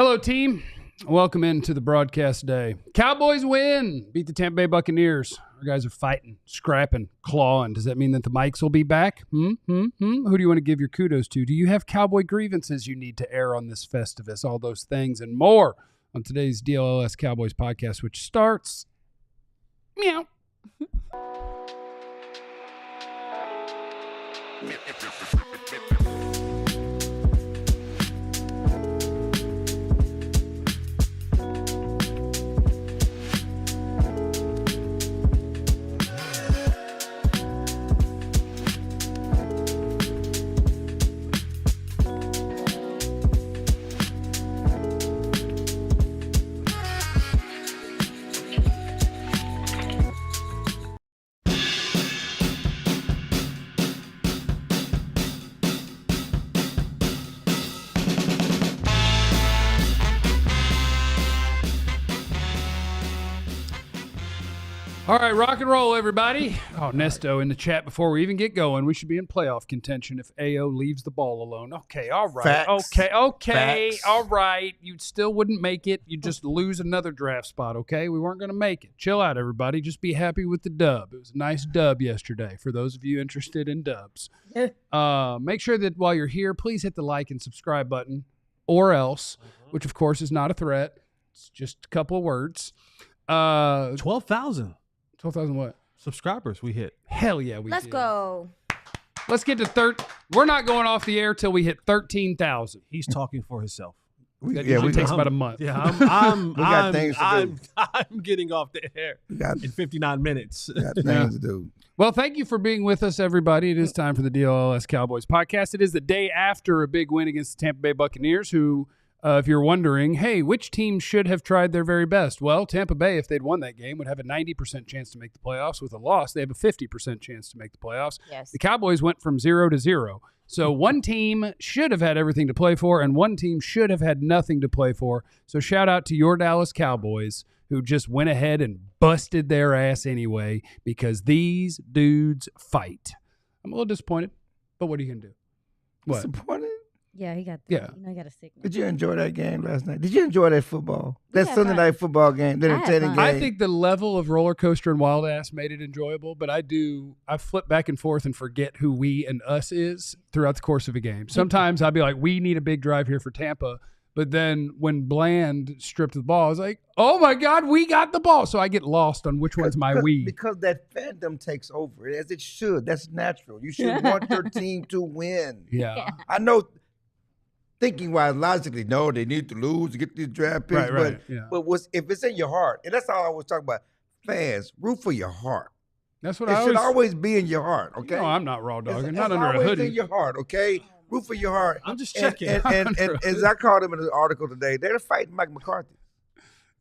Hello, team. Welcome into the broadcast day. Cowboys win. Beat the Tampa Bay Buccaneers. Our guys are fighting, scrapping, clawing. Does that mean that the mics will be back? Who do you want to give your kudos to? Do you have Cowboy grievances you need to air on this Festivus? All those things and more on today's DLLS Cowboys Podcast, which starts meow. All right, rock and roll, everybody. Oh, Nesto in the chat before we even get going. We should be in playoff contention if AO leaves the ball alone. Okay, all right. Facts. Okay, Facts. all right. You still wouldn't make it. You'd just lose another draft spot, okay? We weren't going to make it. Chill out, everybody. Just be happy with the dub. It was a nice dub yesterday for those of you interested in dubs. Make sure that while you're here, please hit the like and subscribe button or else, which, of course, is not a threat. It's just a couple of words. 12,000. 12,000 what? Subscribers we hit. Hell yeah, we Let's did. go. Let's get to We're not going off the air till we hit 13,000. He's talking for himself. That usually takes about a month. Yeah, I'm We got things to do. I'm getting off the air in 59 minutes. Got things to do. Well, thank you for being with us, everybody. It is time for the DLLS Cowboys Podcast. It is the day after a big win against the Tampa Bay Buccaneers, who, if you're wondering, hey, which team should have tried their very best? Well, Tampa Bay, if they'd won that game, would have a 90% chance to make the playoffs. With a loss, they have a 50% chance to make the playoffs. Yes. The Cowboys went from 0 to 0. So one team should have had everything to play for, and one team should have had nothing to play for. So shout out to your Dallas Cowboys, who just went ahead and busted their ass anyway, because these dudes fight. I'm a little disappointed, but what are you going to do? What? Disappointed? Yeah, he got. Yeah. You know, he got a sickness. Did you enjoy that game last night? Did you enjoy that football? That Yeah, Sunday fun. night football game, the I had entertaining fun. game. I think the level of roller coaster and wild ass made it enjoyable, but I flip back and forth and forget who we and us is throughout the course of a game. Sometimes I'll be like, we need a big drive here for Tampa. But then when Bland stripped the ball, I was like, oh my God, we got the ball. So I get lost on which one's my we. Because that fandom takes over, as it should. That's natural. You should want your team to win. Yeah. I know, thinking-wise, logically, no, they need to lose to get these draft picks. Right, yeah. But if it's in your heart, and that's all I always talk about, fans, root for your heart. That's what It I should always always be in your heart, okay? No, I'm not raw dogging. It's Not under a always hoodie. in your heart, okay? Root for your heart. I'm just And- checking. And as I called him in an article today, they're fighting Mike McCarthy.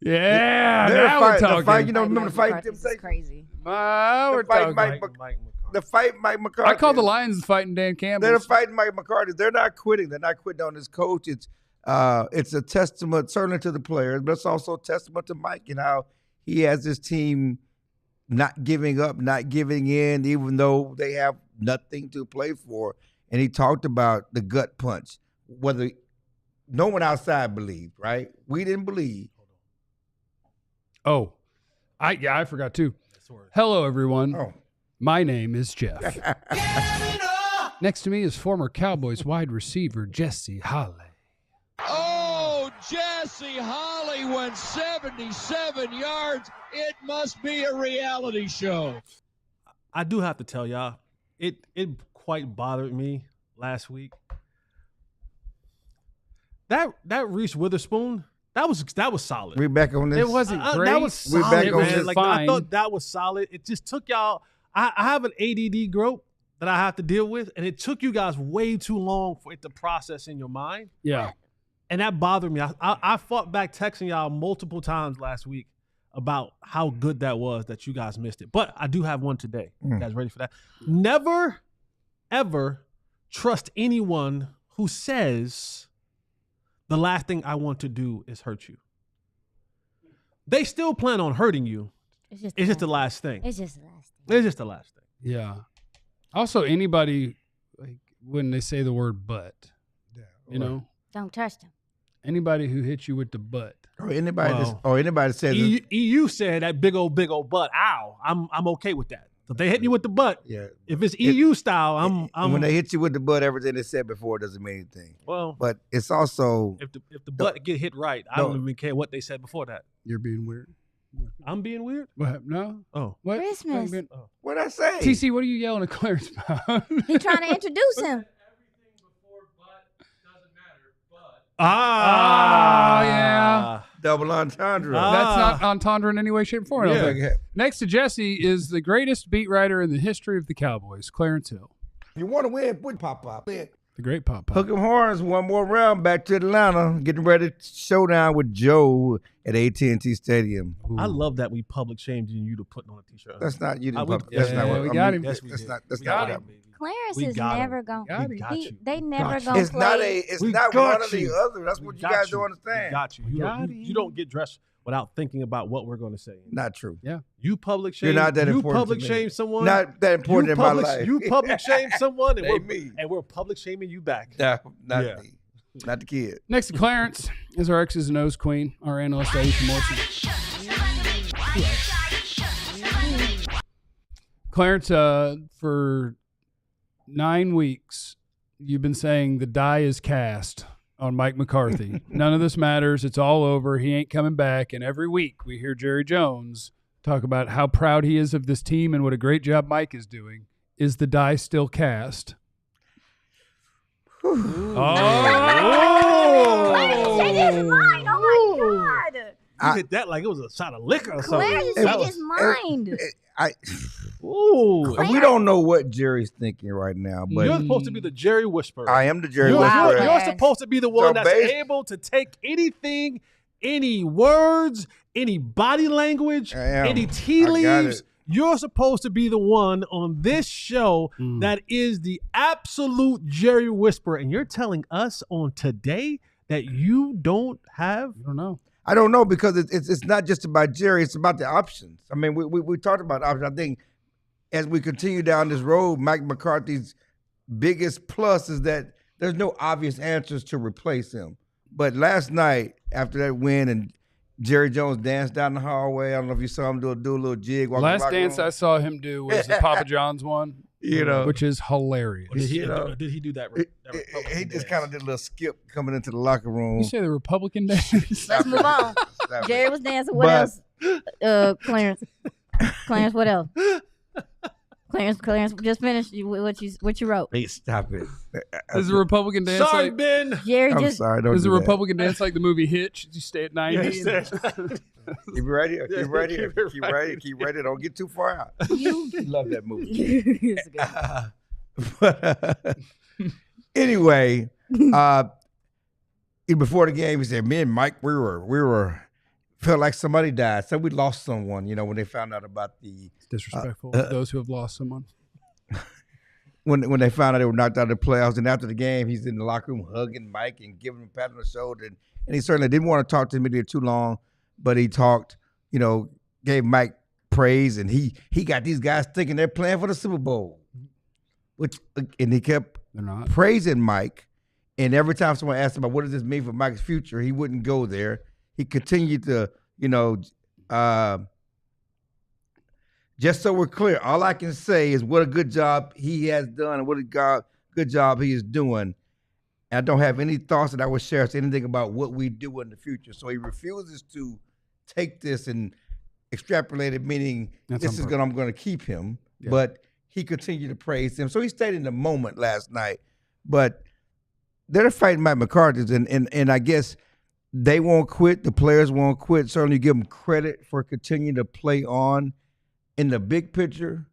Yeah, They're now we're fight- the talking. fight, you know, remember Mike the fight McCarthy's is Temptation? crazy. Now we're The fight talking. Mike McCarthy. The fight Mike McCarthy. I call the Lions fighting Dan Campbell. They're fighting Mike McCarthy. They're not quitting. They're not quitting on his coach. It's a testament certainly to the players, but it's also a testament to Mike and how he has this team not giving up, not giving in, even though they have nothing to play for. And he talked about the gut punch, whether no one outside believed, right? We didn't believe. Oh, I forgot too. Hello, everyone. Oh. My name is Jeff. Next to me is former Cowboys wide receiver Jesse Holley. Oh, Jesse Holley went 77 yards. It must be a reality show. I do have to tell y'all, it quite bothered me last week. That Reese Witherspoon, that was solid. We back on this. It wasn't great. That was We're solid, back on man. this. Like, I thought that was solid. It just took y'all. I have an ADD growth that I have to deal with, and it took you guys way too long for it to process in your mind. Yeah. And that bothered me. I fought back texting y'all multiple times last week about how good that was that you guys missed it. But I do have one today. You guys ready for that? Never, ever trust anyone who says the last thing I want to do is hurt you. They still plan on hurting you. It's just the last thing. It's just the last thing. It's just the last thing. Yeah. Also, anybody, like, when they say the word but, you know, Don't trust him. Anybody who hits you with the butt. Or anybody says EU said that big old butt. Ow. I'm okay with that. So if they hit you with the butt, if it's EU style, I'm when they hit you with the butt, everything they said before doesn't mean anything. Well, but it's also if the butt get hit right, I don't even care what they said before that. You're being weird. I'm being weird? What happened? No. Oh. What? Christmas. What'd I say? TC, what are you yelling at Clarence about? He's trying to introduce him. Yeah. Double entendre. That's not entendre in any way, shape, or form. Yeah. Okay. Next to Jesse is the greatest beat writer in the history of the Cowboys, Clarence Hill. If you want to win, put pop. The great Pop. Hook 'em horns, one more round back to Atlanta. Getting ready to showdown with Joe at AT&T Stadium. I love that we public shamed you to putting on a t-shirt. That's not you. We got him. That's not what happened. Clarence We is got never him. going. We got you. They never you. gonna It's play. not one or the other. That's what you guys don't understand. We got you. You don't get dressed without thinking about what we're going to say. Not true. Yeah. You public shame. You're not that you important public to me. shame someone. Not that important in my life. You public shame someone, me. and we're public shaming you back. No, not me. Not the kid. Next to Clarence is our X's and O's queen, our analyst, Aisha Morrison. Clarence, for 9 weeks, you've been saying the die is cast on Mike McCarthy. None of this matters. It's all over. He ain't coming back. And every week we hear Jerry Jones talk about how proud he is of this team and what a great job Mike is doing. Is the die still cast? Clarence changed his mind. Oh my God. You hit that like it was a shot of liquor or something. Clarence changed his mind. We don't know what Jerry's thinking right now, but You're supposed to be the Jerry Whisperer. I am the Jerry You're, Whisperer. you're supposed to be the one So that's based- able to take anything, any words, any body language, any tea I got leaves. it. You're supposed to be the one on this show that is the absolute Jerry Whisperer. And you're telling us on today that you don't have? I don't know. I don't know because it's not just about Jerry. It's about the options. I mean, we talked about options. I think as we continue down this road, Mike McCarthy's biggest plus is that there's no obvious answers to replace him. But last night, after that win, and Jerry Jones danced down the hallway. I don't know if you saw him do a little jig. Last dance I saw him do was the Papa John's one, which is hilarious. Did he do that? He just kind of did a little skip coming into the locker room. You say the Republican dance? Let's move on. Jerry was dancing. What else? Clarence, what else? Clarence, just finished what you wrote. Hey, stop it. Is the Republican dance Sorry, like Ben. Jerry I'm just sorry. Don't is the do that. Republican dance like the movie Hitch? You stay at 90. Keep ready. Keep ready. Keep ready. Keep ready. Don't get too far out. you. Love that movie. It's good. Anyway, before the game, he said, "Me and Mike, we were felt like somebody died. So we lost someone. You know, when they found out about the It's disrespectful to those who have lost someone. when they found out they were knocked out of the playoffs, and after the game, he's in the locker room hugging Mike and giving him a pat on the shoulder, and he certainly didn't want to talk to him too long, but he talked, gave Mike praise, and he got these guys thinking they're playing for the Super Bowl, and he kept They're not. praising Mike, and every time someone asked him about what does this mean for Mike's future, he wouldn't go there. He continued to, just so we're clear, all I can say is what a good job he has done and what a good job he is doing. And I don't have any thoughts that I would share anything about what we do in the future. So he refuses to take this and extrapolate it, meaning I'm going to keep him. Yeah. But he continued to praise him. So he stayed in the moment last night. But they're fighting Mike McCarthy, and I guess they won't quit. The players won't quit. Certainly give them credit for continuing to play on. In the big picture,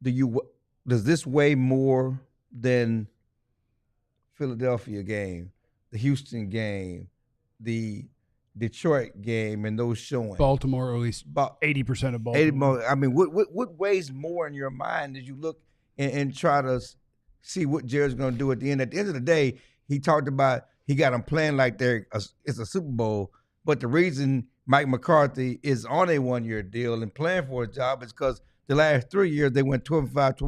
does this weigh more than Philadelphia game, the Houston game, the Detroit game, and those showing? Baltimore, or at least about 80% of Baltimore. I mean, what weighs more in your mind as you look and try to see what Jerry's going to do at the end? At the end of the day, he talked about he got them playing like it's a Super Bowl, but the reason Mike McCarthy is on a one-year deal and playing for a job is because the last 3 years they went 12-5,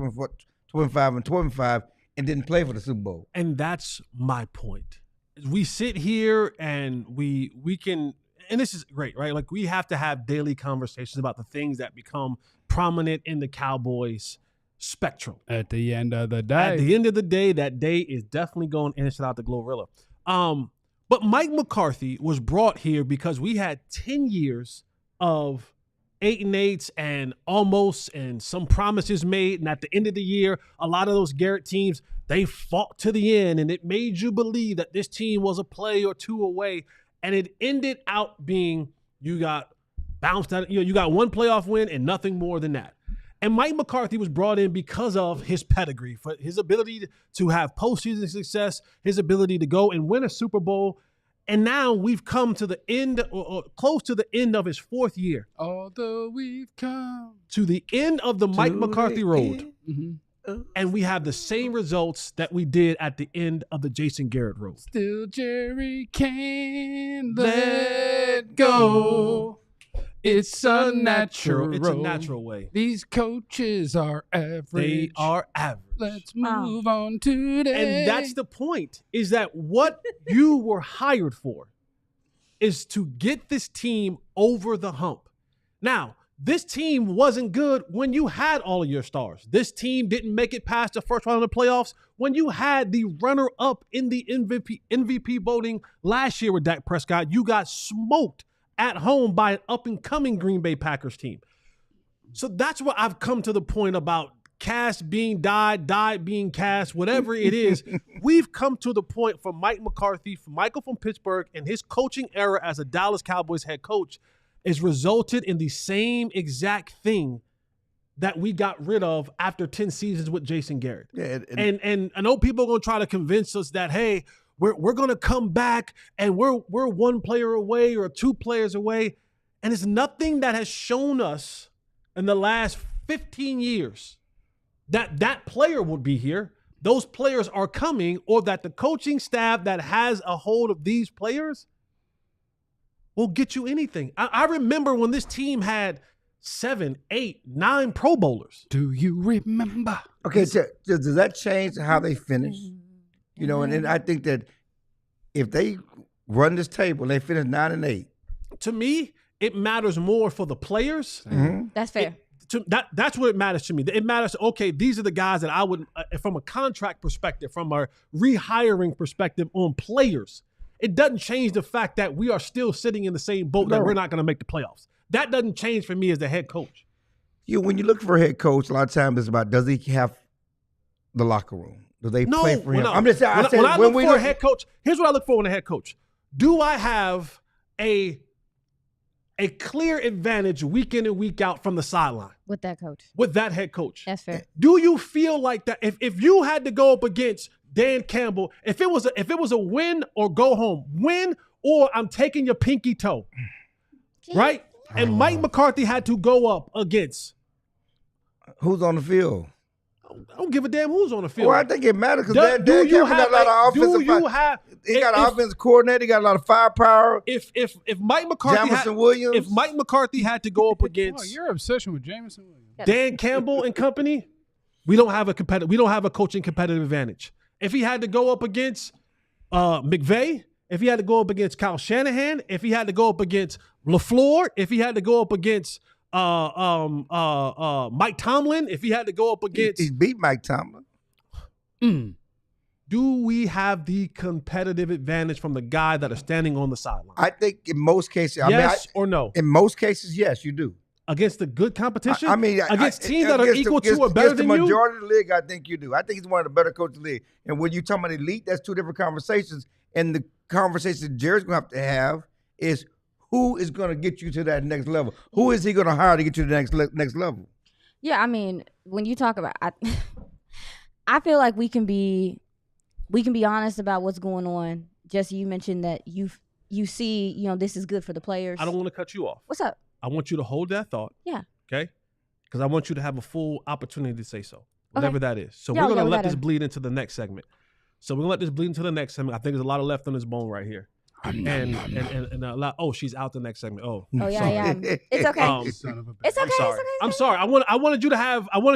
12-5, and 12-5 and didn't play for the Super Bowl. And that's my point. we sit here and we can, and this is great, right? Like, we have to have daily conversations about the things that become prominent in the Cowboys spectrum. At the end of the day. At the end of the day, that day is definitely going in. Shout out to Glorilla. But Mike McCarthy was brought here because we had 10 years of 8-8s and almost, and some promises made. And at the end of the year, a lot of those Garrett teams, they fought to the end, and it made you believe that this team was a play or two away. And it ended out being, you got bounced out. You got one playoff win and nothing more than that. And Mike McCarthy was brought in because of his pedigree, for his ability to have postseason success, his ability to go and win a Super Bowl. And now we've come to the end, or close to the end of his 4th year. Although we've come to the end of the Mike McCarthy road. Mm-hmm. And we have the same results that we did at the end of the Jason Garrett road. Still Jerry can't let go. It's a natural. It's a natural way. These coaches are average. They are average. Let's move on today. And that's the point, is that what you were hired for is to get this team over the hump. Now, this team wasn't good when you had all of your stars. This team didn't make it past the first round of the playoffs when you had the runner-up in the MVP voting last year with Dak Prescott. You got smoked at home by an up-and-coming Green Bay Packers team. So that's what I've come to the point about cast being died being cast, whatever it is. We've come to the point for Mike McCarthy, for Michael from Pittsburgh, and his coaching era as a Dallas Cowboys head coach is resulted in the same exact thing that we got rid of after 10 seasons with Jason Garrett. Yeah, and I know people are going to try to convince us that, hey, we're going to come back and we're one player away or 2 players away. And it's nothing that has shown us in the last 15 years that player would be here. Those players are coming, or that the coaching staff that has a hold of these players will get you anything. I remember when this team had 7, 8, 9 Pro Bowlers. Do you remember? Okay, so does that change how they finish? You know, and I think that if they run this table and they finish 9-8, to me, it matters more for the players. Mm-hmm. That's fair. That's what it matters to me. It matters, okay, these are the guys that I would, from a contract perspective, from a rehiring perspective on players, it doesn't change the fact that we are still sitting in the same boat, that we're not going to make the playoffs. That doesn't change for me as the head coach. When you look for a head coach, a lot of times it's about, does he have the locker room? Do they play for him? No. I'm just saying. When I look for a head coach, here's what I look for in a head coach. Do I have a clear advantage week in and week out from the sideline with that coach? With that head coach. That's fair. Do you feel like that if you had to go up against Dan Campbell, if it was a win or go home, win or I'm taking your pinky toe, right? And Mike McCarthy had to go up against who's on the field? I don't give a damn who's on the field. Well, I think it matters because Dan Campbell got a lot of offensive. He got an offensive coordinator. He got a lot of firepower. If Mike McCarthy had to go up against your obsession with Jameson Williams, Dan Campbell and company, we don't have a coaching competitive advantage. If he had to go up against McVay, if he had to go up against Kyle Shanahan, if he had to go up against LaFleur, if he had to go up against Mike Tomlin, if he had to go up against, he beat Mike Tomlin. Do we have the competitive advantage from the guy that is standing on the sideline? I think in most cases, or no? In most cases, yes, you do. Against the good competition? Against teams that are equal to or better than you? Against the majority of the league, I think you do. I think he's one of the better coaches in the league. And when you talk about elite, that's 2 different conversations. And the conversation Jared's going to have is, who is going to get you to that next level? Who is he going to hire to get you to the next level? Yeah, I mean, when you talk about, I feel like we can be honest about what's going on. Jesse, you mentioned that you see, this is good for the players. I don't want to cut you off. What's up? I want you to hold that thought. Yeah. Okay? Because I want you to have a full opportunity to say so, whatever that is. So we're going to let this bleed into the next segment. I think there's a lot of left on this bone right here. and allow. Oh, she's out the next segment. Oh, Oh yeah. It's okay. Son of a bitch. It's okay. I'm sorry. I'm sorry. I wanted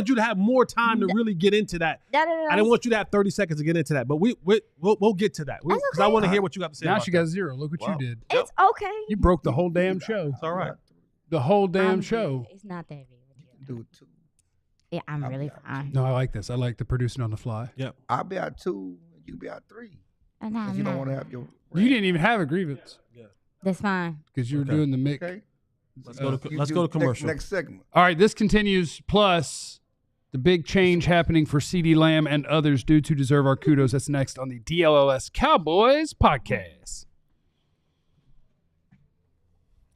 you to have more time to really get into that. No. I didn't want you to have 30 seconds to get into that, but we'll get to that because okay. I want to hear what you got to say. Now about she that. got 0. Look what you did. It's okay. You broke the whole damn show. It's all right. The whole damn show. It's not that big. Do 2. Yeah, I'm really fine. No, I like this. I like the producing on the fly. Yep. I'll be out 2. You be out 3. No, Because you don't want to have your. You didn't even have a grievance That's fine. because you were Okay. doing the mix. Okay. Let's go You to do commercial. Next segment. All right, this continues. Plus, the big change happening for CeeDee Lamb and others due to deserve our kudos. That's next on the DLLS Cowboys Podcast.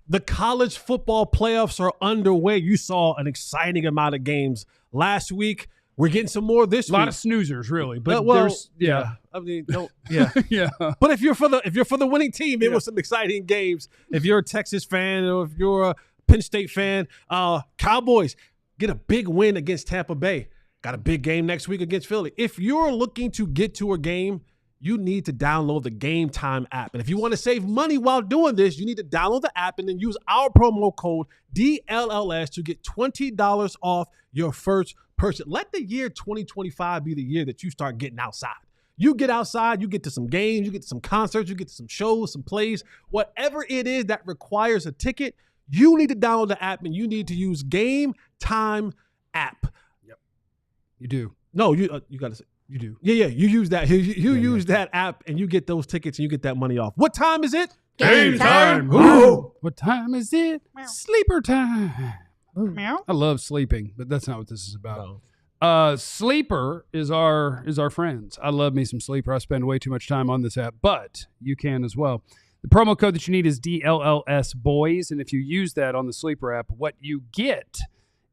The college football playoffs are underway. You saw an exciting amount of games last week. We're getting some more this A week. lot of snoozers, really, but Well, there's I mean, yeah. yeah. But if you're for the winning team, it was some exciting games. If you're a Texas fan or if you're a Penn State fan, Cowboys get a big win against Tampa Bay. Got a big game next week against Philly. If you're looking to get to a game, you need to download the Game Time app. And if you want to save money while doing this, you need to download the app and then use our promo code DLLS to get $20 off your first purchase. Let the year 2025 be the year that you start getting outside. You get outside, you get to some games, you get to some concerts, you get to some shows, some plays, whatever it is that requires a ticket, you need to download the app and you need to use Game Time app. You do. No, you got to say. You do. Yeah, you use that. You use that app and you get those tickets and you get that money off. What time is it? Game time. Ooh. What time is it? Meow. Sleeper time. Meow. I love sleeping, but that's not what this is about. Sleeper is our friends. I love me some Sleeper. I spend way too much time on this app, but you can as well. The promo code that you need is DLLS Boys, and if you use that on the Sleeper app, what you get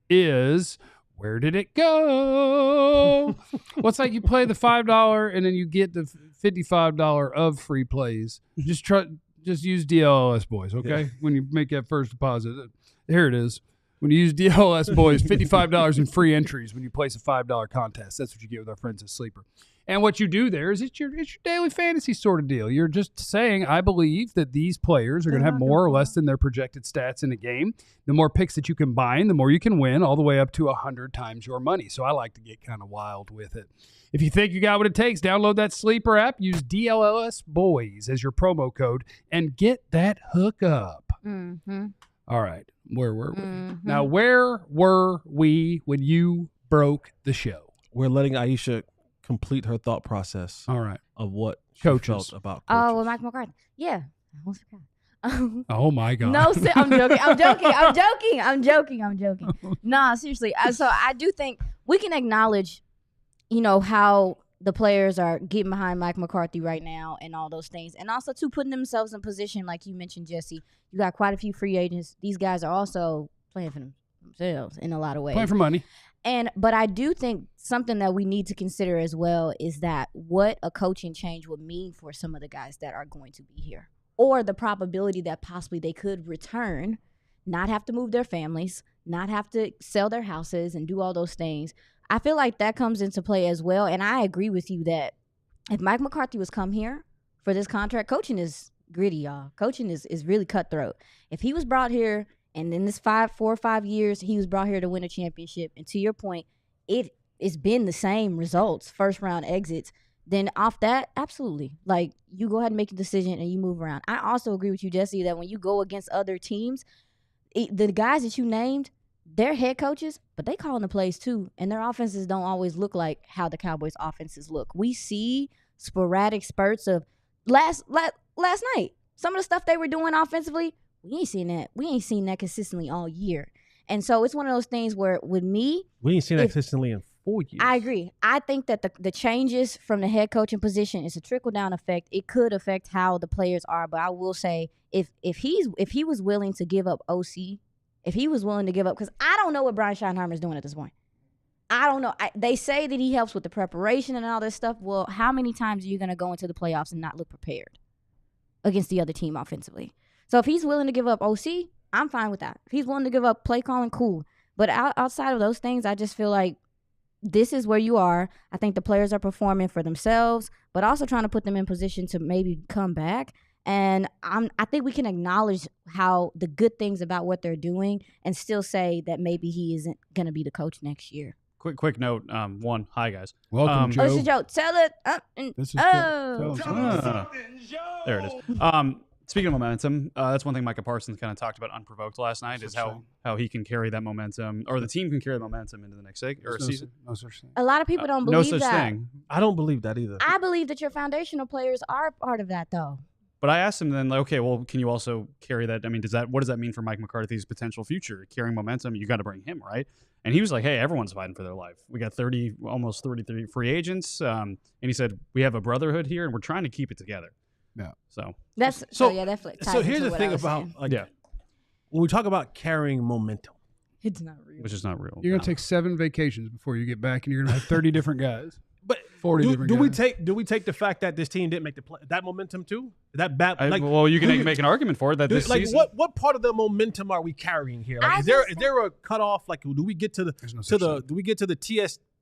is, where did it go? Well, it's like you play the $5 and then you get the $55 of free plays. Just use DLLS Boys, okay? Yeah. When you make that first deposit, here it is. When you use DLLS Boys, $55 in free entries when you place a $5 contest. That's what you get with our friends at Sleeper. And what you do there is it's your daily fantasy sort of deal. You're just saying, I believe that these players are going to have more or less than their projected stats in a game. The more picks that you combine, the more you can win, all the way up to 100 times your money. So I like to get kind of wild with it. If you think you got what it takes, download that Sleeper app, use DLLS Boys as your promo code, and get that hook up. Mm-hmm. All right. Where were we? Mhm. Now, where were we when you broke the show? We're letting Aisha complete her thought process All right. of what she Coaches. felt about coaches. Oh, well, Mike McCarthy. Yeah. I almost forgot. Oh, my God. No, I'm joking. Nah, seriously. So I do think we can acknowledge, how the players are getting behind Mike McCarthy right now and all those things. And also, too, putting themselves in position, like you mentioned, Jesse. You got quite a few free agents. These guys are also playing for themselves in a lot of ways. Playing for money. But I do think something that we need to consider as well is that what a coaching change would mean for some of the guys that are going to be here, or the probability that possibly they could return, not have to move their families, not have to sell their houses and do all those things. I feel like that comes into play as well. And I agree with you that if Mike McCarthy was come here for this contract, coaching is gritty, y'all. Coaching is really cutthroat. If he was brought here and in this 4 or 5 years, he was brought here to win a championship, and to your point, it's been the same results, first round exits, then off that, absolutely. Like, you go ahead and make a decision and you move around. I also agree with you, Jesse, that when you go against other teams, the guys that you named, they're head coaches, but they calling the plays too, and their offenses don't always look like how the Cowboys' offenses look. We see sporadic spurts of last night. Some of the stuff they were doing offensively, we ain't seen that. We ain't seen that consistently all year. And so it's one of those things where with me, we ain't seen that consistently in 4 years. I agree. I think that the changes from the head coaching position is a trickle-down effect. It could affect how the players are, but I will say if he was willing to give up OC, if he was willing to give up, because I don't know what Brian Schottenheimer is doing at this point. I don't know. They say that he helps with the preparation and all this stuff. Well, how many times are you going to go into the playoffs and not look prepared against the other team offensively? So if he's willing to give up OC, I'm fine with that. If he's willing to give up play calling, cool. But outside of those things, I just feel like this is where you are. I think the players are performing for themselves, but also trying to put them in position to maybe come back. And I think we can acknowledge how the good things about what they're doing and still say that maybe he isn't going to be the coach next year. Quick note. One, hi guys. Welcome, Joe. Oh, it's a joke. Tell it. This is Oh. There it is. Speaking of momentum, that's one thing Micah Parsons kind of talked about unprovoked last night is how he can carry that momentum, or the team can carry the momentum into the next season. No such thing. A lot of people don't No believe such that. thing. I don't believe that either. I believe that your foundational players are a part of that, though. But I asked him then, like, okay, well, can you also carry that? I mean, what does that mean for Mike McCarthy's potential future? Carrying momentum, you got to bring him, right? And he was like, hey, everyone's fighting for their life. We got almost 33 free agents. And he said, we have a brotherhood here, and we're trying to keep it together. Yeah. So That's So that ties so here's into the what thing I was about saying. when we talk about carrying momentum. It's not real. which is not real. You're going to take 7 vacations before you get back, and you're going to have 30 different guys. But 40 different do guys. we take the fact that this team didn't make the play, that momentum too? That bad Well, you can make an argument for it that this like season. what part of the momentum are we carrying here? Like, I is there just- is there a cutoff? Like, do we get to the There's no such thing. do we get to the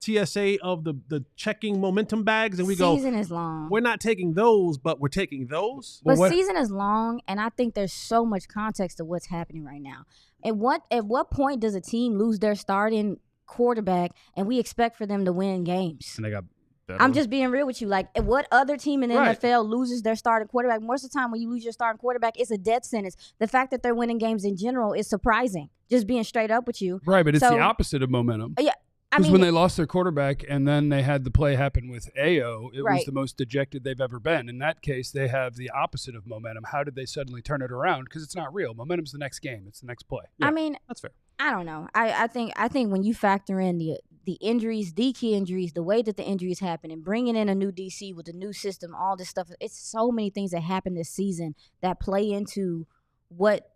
TSA of the checking momentum bags and we Season is long. we're not taking those, but we're taking those? But what- season is long, and I think there's so much context to what's happening right now. At what point does a team lose their starting quarterback and we expect for them to win games? And they got better. I'm just being real with you. Like, what other team in the Right. NFL loses their starting quarterback? Most of the time when you lose your starting quarterback, it's a death sentence. The fact that they're winning games in general is surprising. Just being straight up with you. Right, but it's So- the opposite of momentum. Yeah. I Because mean, when they lost their quarterback and then they had the play happen with Ayo, it was Right. the most dejected they've ever been. In that case, they have the opposite of momentum. How did they suddenly turn it around? Because it's not real. Momentum's the next game. It's the next play. I mean, That's fair. I don't know. I think when you factor in the injuries, the key injuries, the way that the injuries happen, and bringing in a new DC with a new system, all this stuff, it's so many things that happen this season that play into what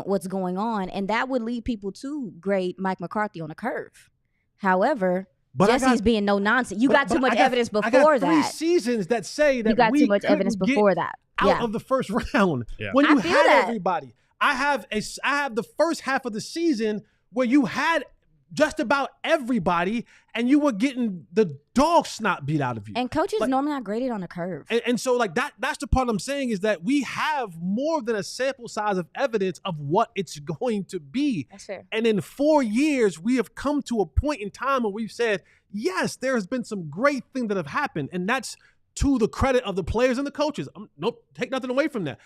what's going on, and that would lead people to grade Mike McCarthy on a curve. However, But I Jesse's got- being no nonsense. You got But too much I got- evidence I got before 3 that. seasons that say that You got we too much evidence couldn't before get that. out Yeah. of the first round. Yeah. When I you feel had that. everybody, I have the first half of the season where you had just about everybody, and you were getting the dog snot beat out of you. And coaches Like- normally not graded on a curve. And so like that's the part I'm saying is that we have more than a sample size of evidence of what it's going to be. That's fair. And in 4 years, we have come to a point in time where we've said, yes, there has been some great things that have happened. And that's to the credit of the players and the coaches. Nope, take nothing away from that.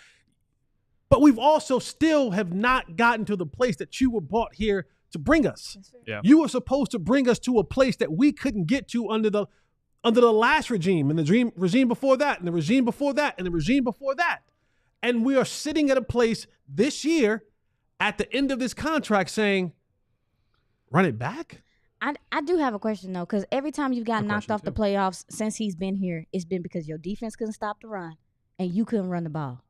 But we've also still have not gotten to the place that you were brought here to bring us. That's fair. Yeah. You were supposed to bring us to a place that we couldn't get to under the last regime, and the regime before that, and the regime before that, and the regime before that. And we are sitting at a place this year at the end of this contract saying, run it back? I do have a question, though, because every time you've gotten A knocked question, off the too. playoffs since he's been here, it's been because your defense couldn't stop the run and you couldn't run the ball.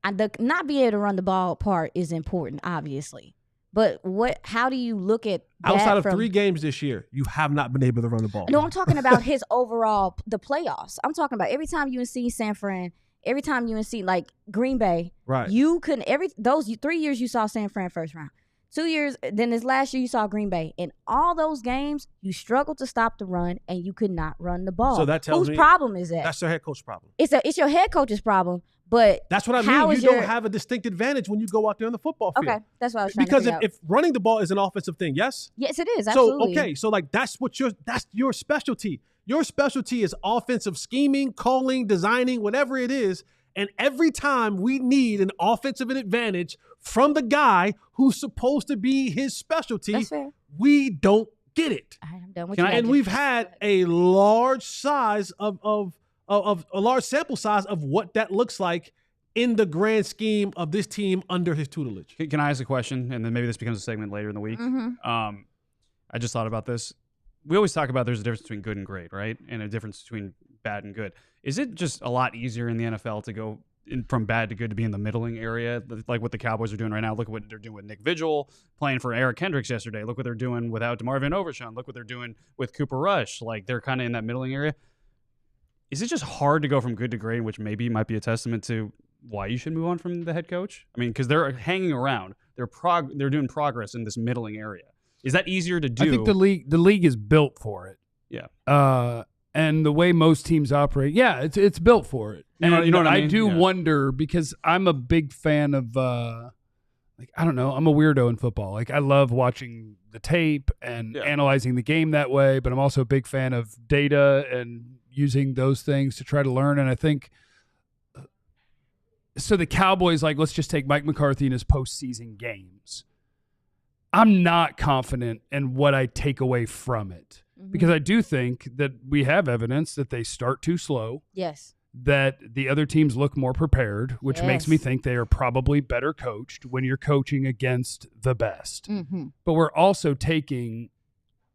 And the not being able to run the ball part is important, obviously. But how do you look at that Outside of from, 3 games this year, you have not been able to run the ball. No, I'm talking about his overall, the playoffs. I'm talking about every time UNC San Fran, every time UNC, like Green Bay, Right. you couldn't, those 3 years you saw San Fran first round. 2 years, then this last year you saw Green Bay. In all those games, you struggled to stop the run and you could not run the ball. So that tells Whose me problem is that? That's their head coach problem. It's your head coach's problem, but That's what I how mean. You is don't your- have a distinct advantage when you go out there on the football field. okay, that's what I was trying Because to figure out. if running the ball is an offensive thing, yes? Yes, it is, absolutely. So, okay, so like that's your specialty. Your specialty is offensive scheming, calling, designing, whatever it is. And every time we need an offensive advantage from the guy who's supposed to be his specialty, That's fair. we don't get it. All right, I'm done with Can you. I- And we've had a large size of a large sample size of what that looks like in the grand scheme of this team under his tutelage. Can I ask a question? And then maybe this becomes a segment later in the week. Mhm. I just thought about this. We always talk about there's a difference between good and great, right? And a difference between bad and good. Is it just a lot easier in the NFL to go from bad to good to be in the middling area, like what the Cowboys are doing right now? Look at what they're doing with Nick Vigil playing for Eric Kendricks yesterday. Look what they're doing without DeMarvin Overshown. Look what they're doing with Cooper Rush. Like, they're kind of in that middling area. Is it just hard to go from good to great, which maybe might be a testament to why you should move on from the head coach? I mean, because they're hanging around. They're doing progress in this middling area. Is that easier to do? I think the league is built for it. Yeah. and the way most teams operate, yeah, it's built for it. You know what I mean? I do Yeah. wonder, because I'm a big fan of I don't know, I'm a weirdo in football. Like, I love watching the tape and analyzing the game that way, but I'm also a big fan of data and using those things to try to learn. And I think so the Cowboys, like, let's just take Mike McCarthy in his postseason games. I'm not confident in what I take away from it, because I do think that we have evidence that they start too slow. Yes. That the other teams look more prepared, which makes me think they are probably better coached when you're coaching against the best. But we're also taking,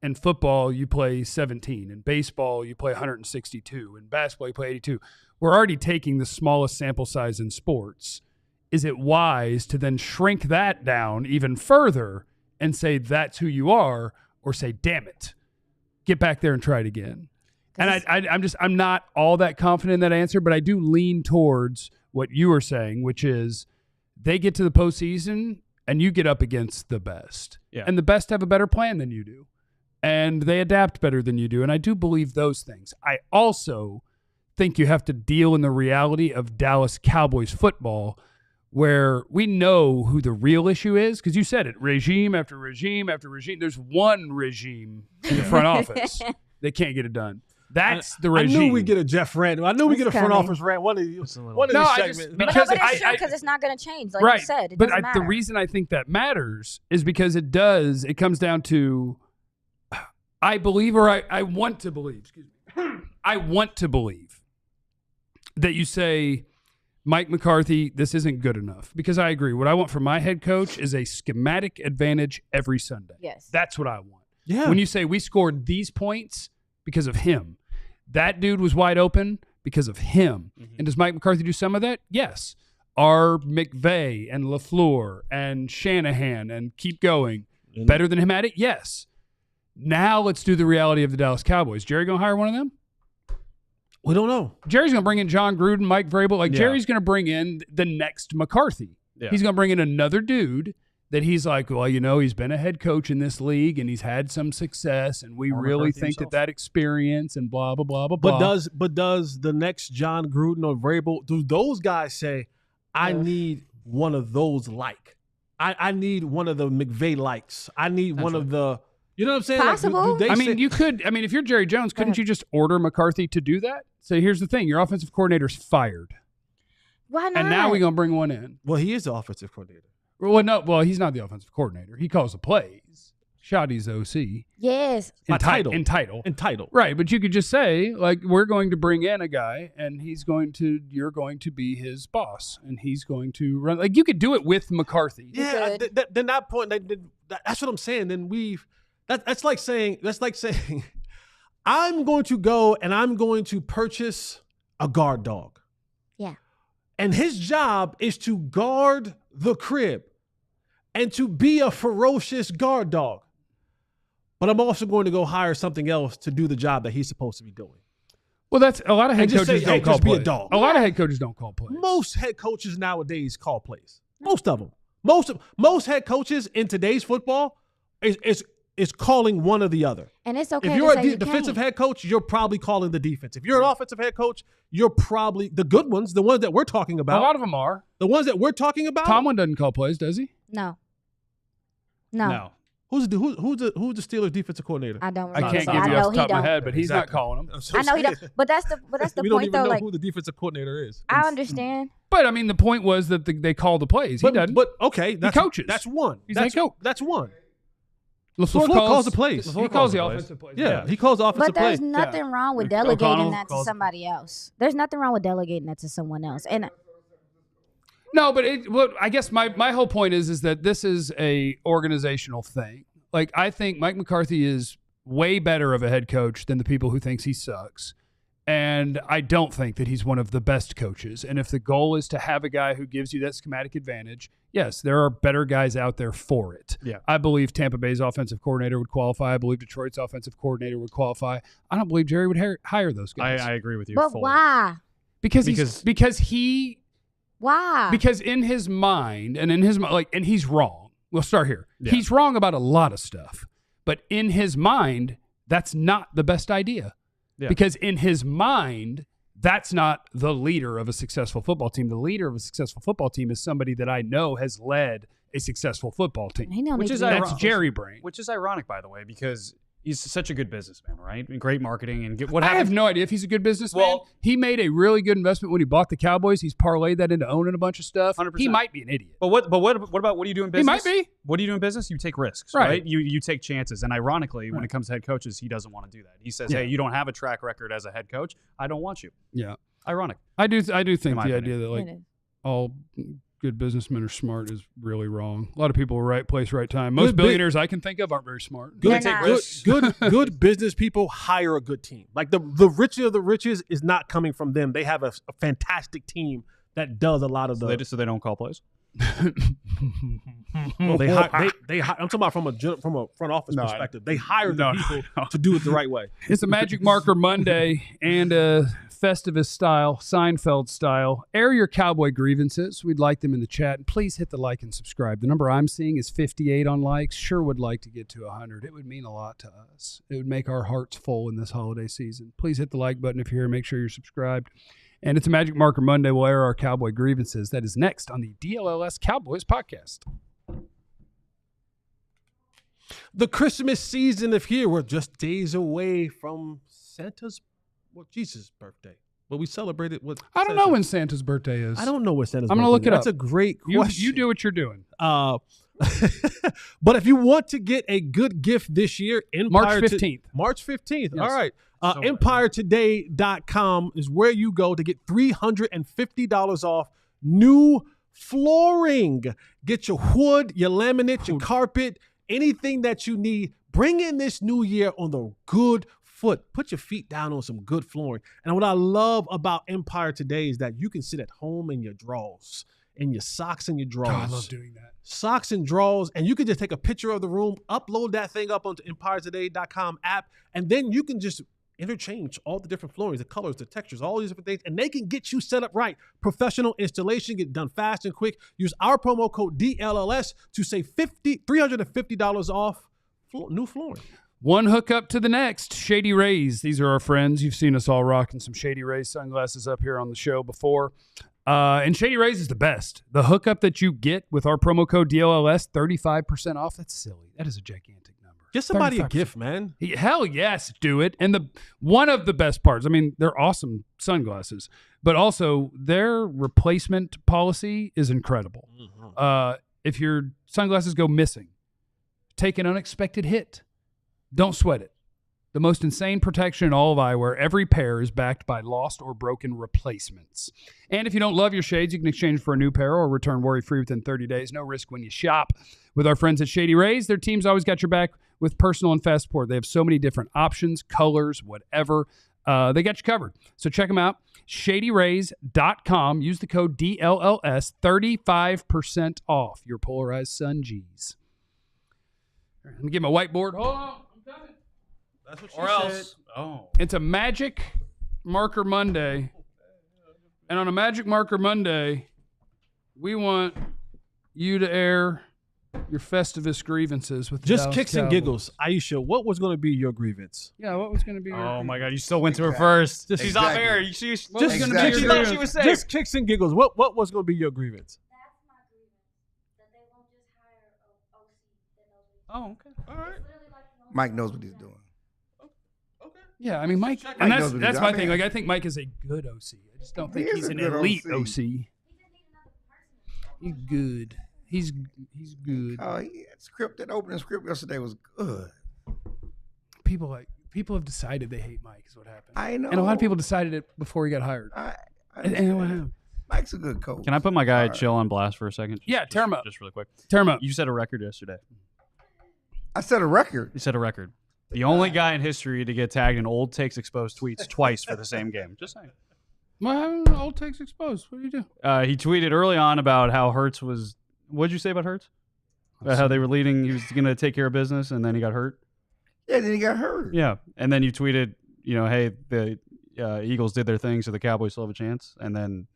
in football, you play 17. In baseball, you play 162. In basketball, you play 82. We're already taking the smallest sample size in sports. Is it wise to then shrink that down even further and say that's who you are, or say, damn it, get back there and try it again? And I'm not all that confident in that answer, but I do lean towards what you were saying, which is they get to the postseason and you get up against the best. Yeah. And the best have a better plan than you do. And they adapt better than you do. And I do believe those things. I also think you have to deal in the reality of Dallas Cowboys football, where we know who the real issue is, because you said it, regime after regime after regime. There's one regime in the front office. They can't get it done. That's the regime. I knew we'd get a Jeff rant. I knew we'd get a front coming. office rant. One of these No, segments. because But it's true, because it's not going to change, like right. you said. It but doesn't matter. the reason I think that matters is because it comes down to, I believe, or I want to believe, excuse me. I want to believe that you say, Mike McCarthy, this isn't good enough. Because I agree. What I want from my head coach is a schematic advantage every Sunday. Yes. That's what I want. Yeah. When you say we scored these points because of him, that dude was wide open because of him. And does Mike McCarthy do some of that? Yes. Are McVay and LaFleur and Shanahan and keep going better than him at it? Yes. Now let's do the reality of the Dallas Cowboys. Jerry going to hire one of them? We don't know. Jerry's going to bring in John Gruden, Mike Vrabel. Like, Jerry's going to bring in the next McCarthy. Yeah. He's going to bring in another dude that he's like, well, he's been a head coach in this league and he's had some success, and we really think that experience and blah, blah, blah, blah, blah. But does the next John Gruden or Vrabel, do those guys say, I need one of those like? I need one of the McVay likes. I need one of the, you know what I'm saying? Possible. You could, if you're Jerry Jones, couldn't you just order McCarthy to do that? So here's the thing. Your offensive coordinator's fired. Why not? And now we're going to bring one in. Well, he is the offensive coordinator. Well, he's not the offensive coordinator. He calls the plays. Shoddy's OC. Yes. Entitled. Right, but you could just say, like, we're going to bring in a guy, and you're going to be his boss, and he's going to run. Like, you could do it with McCarthy. Yeah, then that point, that's what I'm saying. Then that's like saying, I'm going to go and I'm going to purchase a guard dog. Yeah. And his job is to guard the crib and to be a ferocious guard dog. But I'm also going to go hire something else to do the job that he's supposed to be doing. Well, that's a lot of head coaches don't call plays. Be a dog. A lot of head coaches don't call plays. Most head coaches nowadays call plays. Most of them. Most head coaches in today's football is calling one or the other. And it's okay. If you're to say a defensive head coach, you're probably calling the defense. If you're an offensive head coach, you're probably the good ones, the ones that we're talking about. A lot of them are. The ones that we're talking about. Tomlin doesn't call plays, does he? No. Who's the Steelers defensive coordinator? I don't remember. I can't give you off the top of my head, but he's not calling them. I know he don't. But that's the we point, don't even though. know Like, who the defensive coordinator is. I understand. But I mean, the point was that they call the plays. He doesn't. But okay, he coaches. That's one. He's head coach. That's one. LaFleur calls the plays. He calls the offensive plays. Yeah, he calls the offensive But there's plays. nothing wrong with delegating that to somebody else. There's nothing wrong with delegating that to someone else. And no, but I guess my whole point is that this is a organizational thing. Like, I think Mike McCarthy is way better of a head coach than the people who thinks he sucks. And I don't think that he's one of the best coaches. And if the goal is to have a guy who gives you that schematic advantage, yes, there are better guys out there for it. Yeah. I believe Tampa Bay's offensive coordinator would qualify. I believe Detroit's offensive coordinator would qualify. I don't believe Jerry would hire those guys. I agree with you. but fully. why? Because Why? Because in his mind, and he's wrong. We'll start here. Yeah. He's wrong about a lot of stuff, but in his mind, that's not the best idea. Because in his mind, that's not the leader of a successful football team. The leader of a successful football team is somebody that I know has led a successful football team. That's Jerry Brain. Which is ironic, by the way, because he's such a good businessman, right? And great marketing and what I happened. have no idea if he's a good businessman. Well, he made a really good investment when he bought the Cowboys. He's parlayed that into owning a bunch of stuff. 100%. He might be an idiot. But what about what do you do in business? He might be. What do you do in business? You take risks, Right. right? You take chances. And ironically, when it comes to head coaches, he doesn't want to do that. He says, "Hey, you don't have a track record as a head coach. I don't want you." Yeah. Ironic. I do think the my idea opinion. that like all good businessmen are smart is really wrong. A lot of people are right place, right time. Most billionaires I can think of aren't very smart. Good business people hire a good team. Like the richest of the richest is not coming from them. They have a fantastic team that does a lot of the. So they don't call plays. Well, they hire. I'm talking about from a front office perspective. They hire the people to do it the right way. It's a Magic Marker Monday and Festivus style, Seinfeld style. Air your Cowboy grievances. We'd like them in the chat. And please hit the like and subscribe. The number I'm seeing is 58 on likes. Sure would like to get to 100. It would mean a lot to us. It would make our hearts full in this holiday season. Please hit the like button if you're here. Make sure you're subscribed. And it's a Magic Marker Monday. We'll air our Cowboy grievances. That is next on the DLLS Cowboys Podcast. The Christmas season is here. We're just days away from Jesus' birthday. But we celebrated what? I don't know when Santa's birthday is. I don't know when Santa's birthday is. I'm going to look it up. That's a great question. You do what you're doing. But if you want to get a good gift this year, March 15th. March 15th. Yes. All right. EmpireToday.com is where you go to get $350 off new flooring. Get your wood, your laminate, your carpet, anything that you need. Bring in this new year on the good foot. Put your feet down on some good flooring. And what I love about Empire Today is that you can sit at home in your drawers, in your socks and your drawers. God, I love doing that. Socks and drawers, and you can just take a picture of the room, upload that thing up onto EmpireToday.com app, and then you can just interchange all the different floorings, the colors, the textures, all these different things, and they can get you set up right. Professional installation, get done fast and quick. Use our promo code DLLS to save $350 off new flooring. One hookup to the next. Shady Rays. These are our friends. You've seen us all rocking some Shady Rays sunglasses up here on the show before. And Shady Rays is the best. The hookup that you get with our promo code DLLS, 35% off. That's silly. That is a gigantic number. Get somebody a gift, man. Hell yes, do it. And one of the best parts, I mean, they're awesome sunglasses, but also their replacement policy is incredible. Mm-hmm. If your sunglasses go missing, take an unexpected hit. Don't sweat it. The most insane protection in all of eyewear. Every pair is backed by lost or broken replacements. And if you don't love your shades, you can exchange for a new pair or return worry-free within 30 days. No risk when you shop. With our friends at Shady Rays, their team's always got your back with personal and fast support. They have so many different options, colors, whatever. They got you covered. So check them out. ShadyRays.com. Use the code DLLS. 35% off your polarized sun G's. Let me get my whiteboard. Hold on. I'm coming. That's what she Or said. else. Oh. It's a Magic Marker Monday. And on a Magic Marker Monday, we want you to air your Festivus grievances with the Just Dallas kicks Cowboys. and giggles. Aisha, what was going to be your grievance? Yeah, what was going to be your Oh my God! You still went to her first. Just- She's off Exactly. air. What was gonna be your She thought she grievance? was safe. Just kicks and giggles. What was going to be your grievance? That's my grievance. That they won't just hire a OC that knows what he's Oh, okay. All right. doing. Literally like no Mike knows what he's doing. Okay. Yeah, I mean, Mike, Mike and knows what that's he's my doing. thing. Like, I think Mike is a good OC. I just don't think He is he's a an good elite OC. OC. He just need another person. He's good. He's good. That script, that opening script yesterday was good. People have decided they hate Mike. Is what happened. I know. And a lot of people decided it before he got hired. And what happened? Mike's a good coach. Can I put my guy Sorry. Chill on blast for a second? Yeah, tear him up. Just really quick. Tear him up. You set a record yesterday. I set a record. You set a record. The only guy in history to get tagged in old takes exposed tweets twice for the same game. Just saying. Well, old takes exposed. What do you do? He tweeted early on about how Hurts was. What did you say about Hurts? About how they were leading. He was going to take care of business, and then he got hurt. Yeah, then he got hurt. Yeah, and then you tweeted, hey, the Eagles did their thing, so the Cowboys still have a chance, and then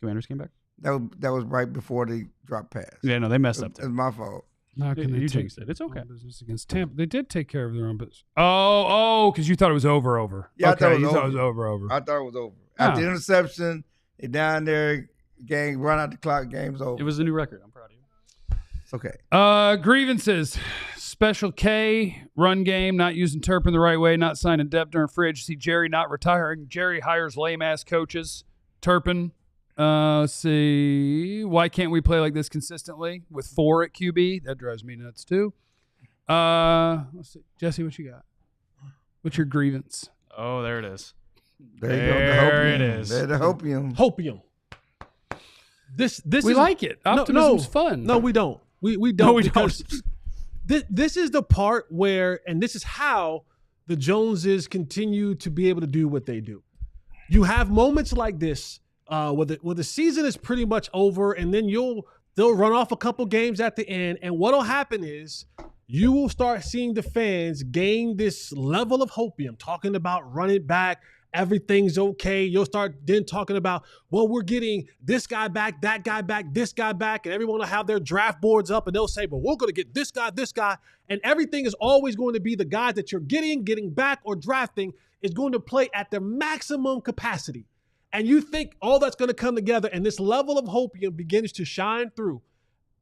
Commanders came back. That was right before they dropped pass. Yeah, no, they messed up It's too. my fault. How can they You take jinxed it. It's okay. on business against Tampa? They did take care of their own business. Because you thought it was over. Yeah, I okay, thought it was you over. thought it was over. I thought it was over. After the interception, they down there, game run out the clock, game's over. It was a new record. I'm proud of you. It's okay. Grievances. Special K, run game, not using Turpin the right way, not signing depth during free agency. Jerry not retiring. Jerry hires lame-ass coaches. Turpin, let's see. Why can't we play like this consistently with 4 at QB? That drives me nuts, too. Let's see. Jesse, what you got? What's your grievance? Oh, there it is. There it is. There's the hopium. Hopium. This We is like it. Optimism's fun. No, we don't. We don't. No, we because This is the part where, and this is how the Joneses continue to be able to do what they do. You have moments like this where the season is pretty much over, and then they'll run off a couple games at the end, and what'll happen is you will start seeing the fans gain this level of hopium, talking about running back. Everything's okay. You'll start then talking about, well, we're getting this guy back, that guy back, this guy back, and everyone will have their draft boards up, and they'll say, well, we're going to get this guy, and everything is always going to be the guys that you're getting back, or drafting is going to play at their maximum capacity. And you think all that's going to come together, and this level of hopium begins to shine through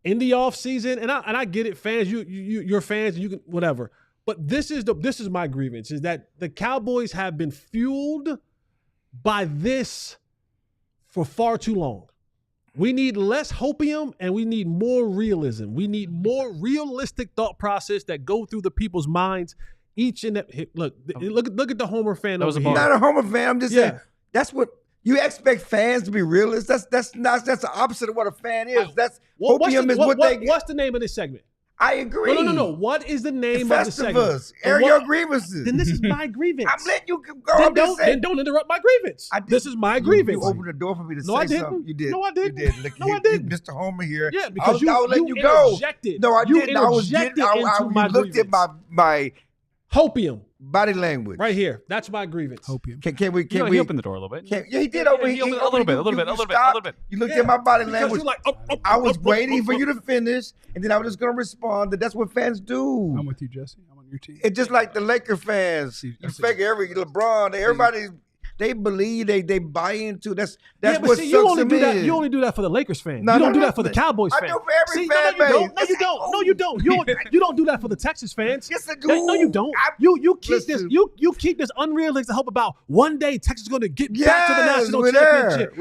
in the offseason. And I get it, fans, you're fans, you can whatever. But this is my grievance, is that the Cowboys have been fueled by this for far too long. We need less hopium and we need more realism. We need more realistic thought process that go through the people's minds. Look at the Homer fan over here. I'm not a Homer fan. I'm just saying that's what you expect fans to be realists. That's the opposite of what a fan is. Hopium is what they get. What's the name of this segment? I agree. No. What is the name of the segment? Festivus. Air your grievances. Then this is my grievance. I'm letting you go. Then don't interrupt my grievance. This is my grievance. You opened the door for me to No, I say didn't. something. You did. No, I didn't. You did. Look, No, I didn't. Mr. Homer here. Yeah, because I was letting you interjected. No, I You didn't. I was interjected getting. into my you looked at grievance. my Hopium. body language. Right here. That's my grievance. Hopium. Can we? He opened the door a little bit. He did open He opened a little bit. You looked at my body Because language. you're like, I was waiting for you to finish, and then I was just going to respond. That's what fans do. I'm with you, Jesse. I'm on your team. It's just like the Laker fans. You figure every LeBron, everybody, they believe, they buy into. That's what sucks you only them do that. in. You only do that for the Lakers fans. No, you don't no, do that for the Cowboys I fans. do for every fan no, you base. don't. No, you don't. No, you don't. You don't do that for the Texas fans. Yes, I do. No, you don't. You keep this. You keep this unrealistic hope about one day Texas is going to get back to the national championship.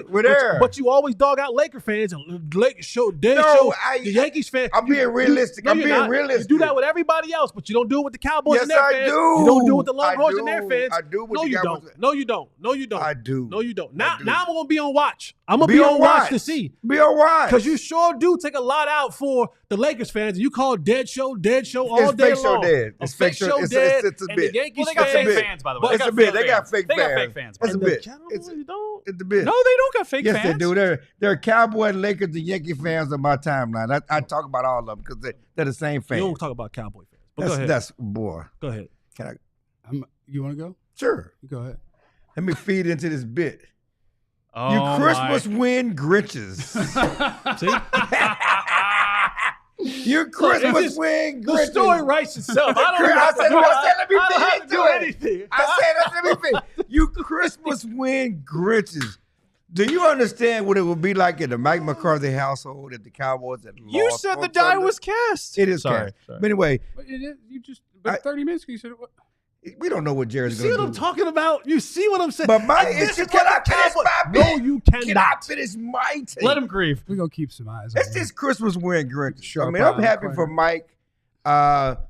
We're there. But you always dog out Laker fans and the Yankees fans. I'm being realistic. I'm being realistic. You do that with everybody else, but you don't do it with the Cowboys and Yes, their I fans. do. You don't do it with the I Longhorns and do. their fans. I do with No, the you Cowboys. don't. No, you don't. No, you don't. I do. No, you don't. I Now do. I'm going to be on watch. I'm going to be on watch to see. Be on watch. Because you sure do take a lot out for the Lakers fans. And you call dead show all It's day fake show long. dead. A It's fake fake show. show It's dead. a And bit. the Yankees Well, they got fans. fake fans, by the way. It's a bit. They got fake They got fans. fake fans. It's a And the bit. Cowboys don't. It's a bit. No, they don't got fake Yes, fans. they do. They're Cowboy, Lakers, and Yankee fans on my timeline. I talk about all of them because they're the same You fans. don't talk about Cowboy fans. But go ahead. That's boy. Go ahead. Can I? You want to go? Sure. Go ahead. Let me feed into this bit. Oh, You Christmas win Grinches. See? You Christmas win Grinches. The story writes itself. I don't I have to said, do, let me I don't feed have to do into it. anything. I said, let me feed. You Christmas win Grinches. Do you understand what it would be like in the Mike McCarthy household at the Cowboys that lost? You said the on die Sunday? was cast. It is Sorry. cast. But anyway, But it is, you just, but 30 minutes ago you said, what? we don't know what You Jared's see going what to I'm do. talking about? You see what I'm saying? But my And this issue, is can what I the finish Cowboys- my bit? No, you Can I cannot. finish my take? Let him grieve. We're going to keep some eyes on It's you. just Christmas win Grinches. Sharp I mean, I'm eye, happy quiet. for Mike.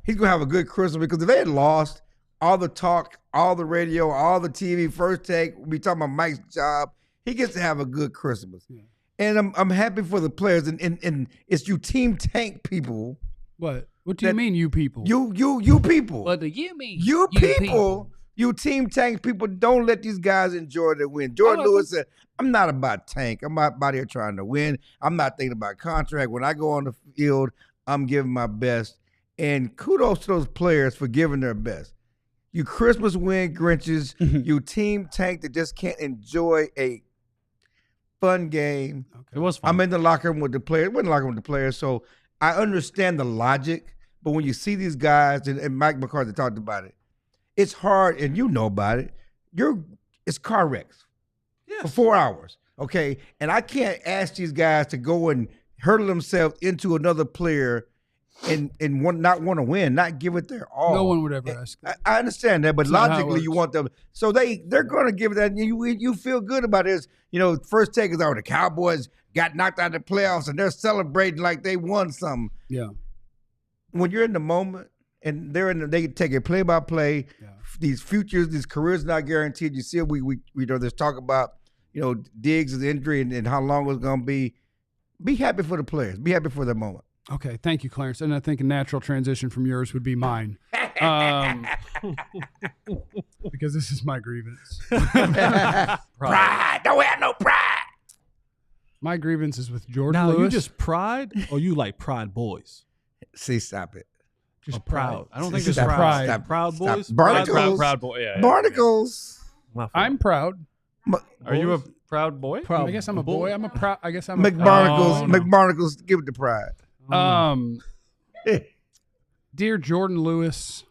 He's going to have a good Christmas because if they had lost, all the talk, all the radio, all the TV, first take, we'll be talking about Mike's job. He gets to have a good Christmas. Yeah. And I'm happy for the players. And it's you team tank people. What? What do you mean, you people? You people. What do you mean? You people. You team tank people, don't let these guys enjoy their win. Jourdan Lewis said, I'm not about tank. I'm about here trying to win. I'm not thinking about contract. When I go on the field, I'm giving my best. And kudos to those players for giving their best. You Christmas win Grinches. You team tank that just can't enjoy a fun game. It was fun. I'm in the locker room with the players. We're in the locker room with the players. So I understand the logic, but when you see these guys, and Mike McCarthy talked about it, it's hard, and you know about it. It's car wrecks for 4 hours, okay? And I can't ask these guys to go and hurdle themselves into another player and not want to win, not give it their all. No one would ever ask that. I understand that, but That's not how it logically you works. want them. So they're going to give it that. And you feel good about it. First take is, the Cowboys got knocked out of the playoffs and they're celebrating like they won something. Yeah. When you're in the moment and they take it play by play. These futures, these careers not guaranteed. You see, we there's talk about Diggs' injury and how long it's going to be. Be happy for the players. Be happy for the moment. Okay, thank you, Clarence. And I think a natural transition from yours would be mine. Because this is my grievance. Pride. Don't have no pride. My grievance is with Jourdan Now, Lewis. you just pride or you like Pride Boys? See, stop it. just proud. I don't think Stop, there's pride. Stop, Proud stop. boys? Barnacles. proud boy. Yeah. Barnacles. My fault. I'm proud. Are you a proud boy? Proud I guess I'm a boy. I'm a proud. I guess I'm McBarnacles. a McBarnacles. Give it the pride. Dear Jourdan Lewis,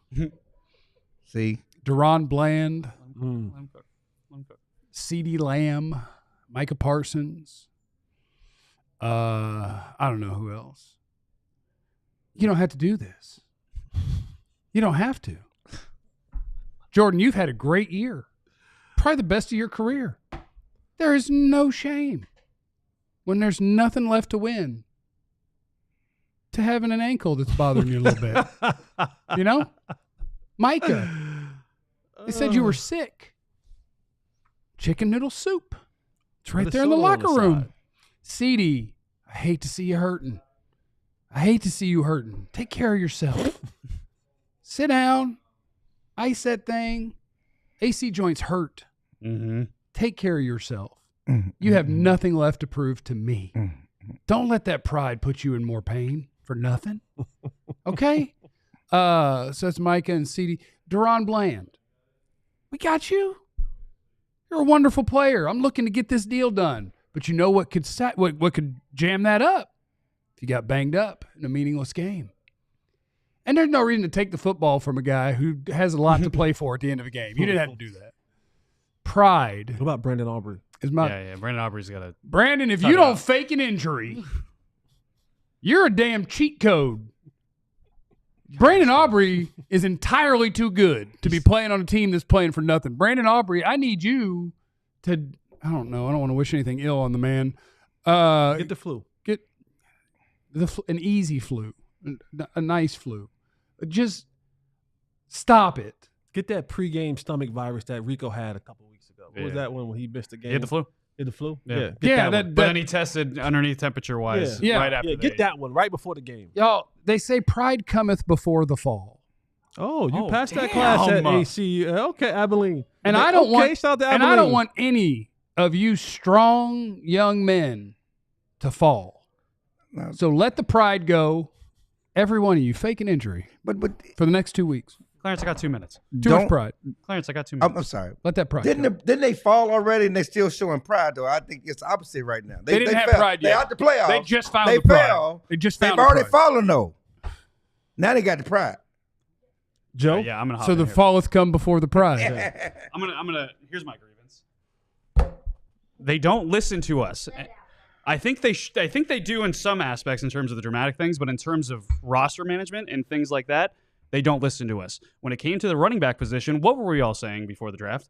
See, Deron Bland, Mm. CeeDee Lamb, Micah Parsons. I don't know who else. You don't have to do this. You don't have to. Jourdan, you've had a great year. Probably the best of your career. There is no shame when there's nothing left to win to having an ankle that's bothering you a little bit. You know? Micah, they said you were sick. Chicken noodle soup. It's right Put a there in the soda on locker the room. side. CeeDee, I hate to see you hurting. I hate to see you hurting. Take care of yourself. Sit down. Ice that thing. AC joints hurt. Mm-hmm. Take care of yourself. You have nothing left to prove to me. Don't let that pride put you in more pain for nothing. Okay? So it's Micah and CeeDee. Deron Bland, we got you. You're a wonderful player. I'm looking to get this deal done. But you know what could what could jam that up? If you got banged up in a meaningless game. And there's no reason to take the football from a guy who has a lot to play for at the end of a game. You didn't have to do that. Pride What about Brandon Aubrey? is my Yeah. Brandon Aubrey's got a. Brandon, if Cut you it don't out. fake an injury, you're a damn cheat code. Brandon Aubrey is entirely too good to be playing on a team that's playing for nothing. Brandon Aubrey, I need you to, I don't know, I don't want to wish anything ill on the man. Get the flu. Get an easy flu, a nice flu. Just stop it. Get that pregame stomach virus that Rico had a couple weeks ago. What was Yeah. that one when he missed the game? He had the flu. Hit the flu? Yeah. Get Yeah, that one. But then he tested underneath temperature wise Yeah. right after. Yeah, get that one right before the game. Y'all, they say pride cometh before the fall. Oh, you Oh, passed that damn. class at AC. Okay, Abilene. And Okay, I don't okay, want shout out to and I don't Abilene. want any of you strong young men to fall. No. So let the pride go. Every one of you fake an injury but for the next 2 weeks. Clarence, I got 2 minutes. Too much pride. Clarence, I got 2 minutes. I'm sorry. Let that pride go. Didn't they fall already and they still showing pride though? I think it's the opposite right now. They didn't have fell. pride They yet. out the playoffs. They just found they the pride. fell. They just They've found the already pride. fallen though. Now they got the pride. Joe? Yeah, I'm gonna. Hop So in the here. falleth come before the pride. I'm gonna. Here's my grievance. They don't listen to us. I think I think they do in some aspects in terms of the dramatic things, but in terms of roster management and things like that, they don't listen to us. When it came to the running back position, what were we all saying before the draft?